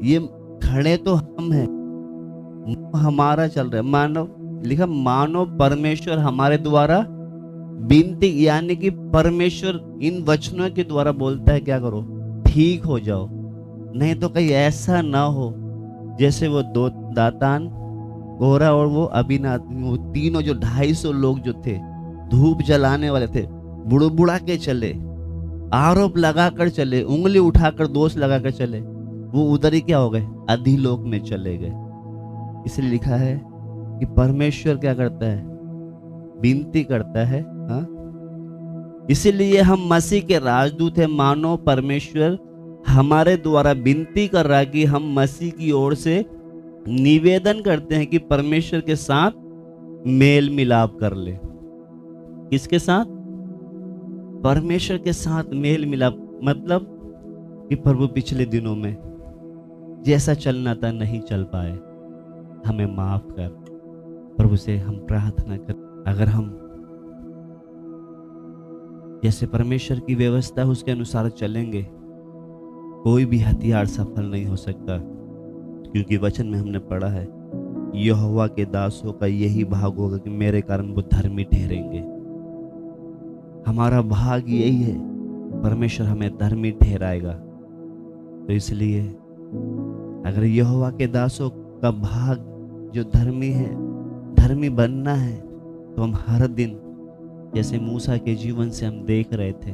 ये खड़े तो हम हैं, हमारा चल रहा है। मानो लिखा, मानो परमेश्वर हमारे द्वारा विनती, यानी कि परमेश्वर इन वचनों के द्वारा बोलता है क्या करो, ठीक हो जाओ। नहीं तो कहीं ऐसा ना हो जैसे वो दो दातान, गोरा और वो अभिनाथ, वो तीनों जो 250 लोग जो थे, धूप जलाने वाले थे, बुड़बुड़ा के चले, आरोप लगाकर चले, उंगली उठाकर दोष लगाकर चले, वो उधर ही क्या हो गए, अधोलोक में चले गए। इसलिए लिखा है कि परमेश्वर क्या करता है, विनती करता है। हाँ, इसीलिए हम मसीह के राजदूत हैं। मानो परमेश्वर हमारे द्वारा विनती कर रहा है कि हम मसीह की ओर से निवेदन करते हैं कि परमेश्वर के साथ मेल मिलाप कर ले। किसके साथ? परमेश्वर के साथ मेल मिलाप। मतलब कि प्रभु पिछले दिनों में जैसा चलना था नहीं चल पाए, हमें माफ कर। प्रभु से हम प्रार्थना कर, अगर हम जैसे परमेश्वर की व्यवस्था है उसके अनुसार चलेंगे, कोई भी हथियार सफल नहीं हो सकता, क्योंकि वचन में हमने पढ़ा है, यहोवा के दासों का यही भाग होगा कि मेरे कारण वो धर्मी ठहरेंगे। हमारा भाग यही है, परमेश्वर हमें धर्मी ठहराएगा। तो इसलिए अगर यहोवा के दासों का भाग जो धर्मी है, धर्मी बनना है, तो हम हर दिन जैसे मूसा के जीवन से हम देख रहे थे,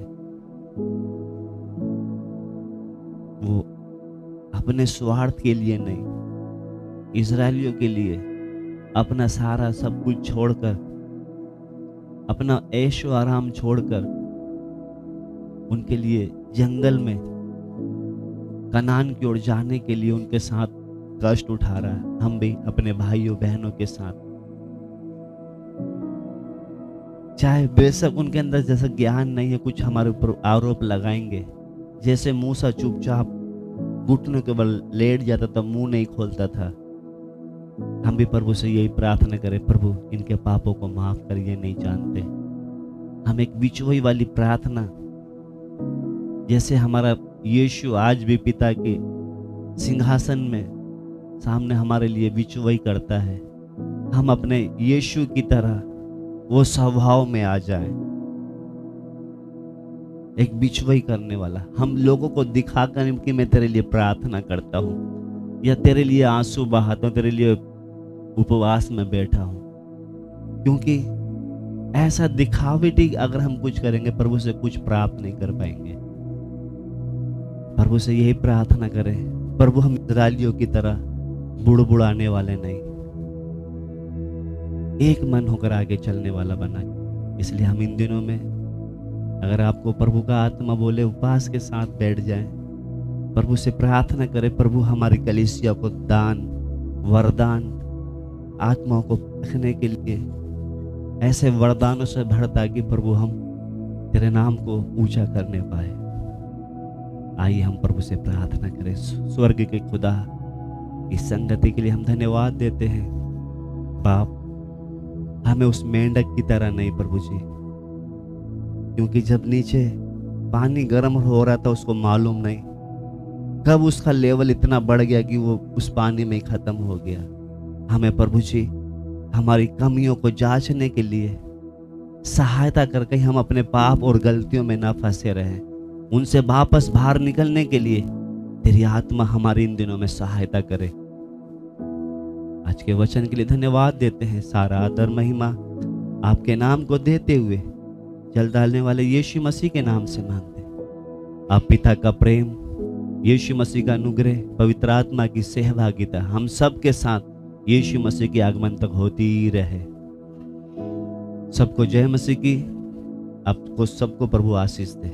वो अपने स्वार्थ के लिए नहीं, इजरायलियों के लिए अपना सारा सब कुछ छोड़कर, अपना ऐशो आराम छोड़कर उनके लिए जंगल में कनान की ओर जाने के लिए उनके साथ कष्ट उठा रहा है। हम भी अपने भाइयों बहनों के साथ, चाहे बेशक उनके अंदर जैसा ज्ञान नहीं है, कुछ हमारे ऊपर आरोप लगाएंगे, जैसे मूसा चुपचाप घुटनों के बल लेट जाता था, मुंह नहीं खोलता था, हम भी प्रभु से यही प्रार्थना करें, प्रभु इनके पापों को माफ कर, ये नहीं जानते। हम एक बिचौई वाली प्रार्थना, जैसे हमारा यीशु आज भी पिता के सिंहासन में सामने हमारे लिए बिचौई करता है, हम अपने यीशु की तरह वो स्वभाव में आ जाए, एक बिचौई करने वाला। हम लोगों को दिखाकर कि मैं तेरे लिए प्रार्थना करता हूँ, या तेरे लिए आंसू बहाता हूँ, तेरे लिए उपवास में बैठा हूँ, क्योंकि ऐसा दिखावटी अगर हम कुछ करेंगे प्रभु से कुछ प्राप्त नहीं कर पाएंगे। प्रभु से यही प्रार्थना करें, प्रभु हम इस्राएलियों की तरह बुड़बुड़ाने वाले नहीं, एक मन होकर आगे चलने वाला बना। इसलिए हम इन दिनों में, अगर आपको प्रभु का आत्मा बोले, उपवास के साथ बैठ जाएं, प्रभु से प्रार्थना करें, प्रभु हमारी कलीसिया को दान, वरदान, आत्माओं को रखने के लिए ऐसे वरदानों से भर, ताकि प्रभु हम तेरे नाम को ऊंचा करने पाए। आइए हम प्रभु से प्रार्थना करें। स्वर्ग के खुदा, इस संगति के लिए हम धन्यवाद देते हैं। बाप, हमें उस मेंढक की तरह नहीं प्रभु जी, क्योंकि जब नीचे पानी गर्म हो रहा था उसको मालूम नहीं कब उसका लेवल इतना बढ़ गया कि वो उस पानी में खत्म हो गया। हमें प्रभु जी हमारी कमियों को जांचने के लिए सहायता करके हम अपने पाप और गलतियों में ना फंसे रहें, उनसे वापस बाहर निकलने के लिए तेरी आत्मा हमारी इन दिनों में सहायता करे। आज के वचन के लिए धन्यवाद देते हैं। सारा आदर महिमा आपके नाम को देते हुए जल डालने वाले यीशु मसीह के नाम से मांगते। आप पिता का प्रेम, यीशु मसीह का अनुग्रह, पवित्र आत्मा की सहभागिता हम सब के साथ यीशु मसीह के आगमन तक होती ही रहे। सबको जय मसीह की। आपको सबको प्रभु आशीष दे।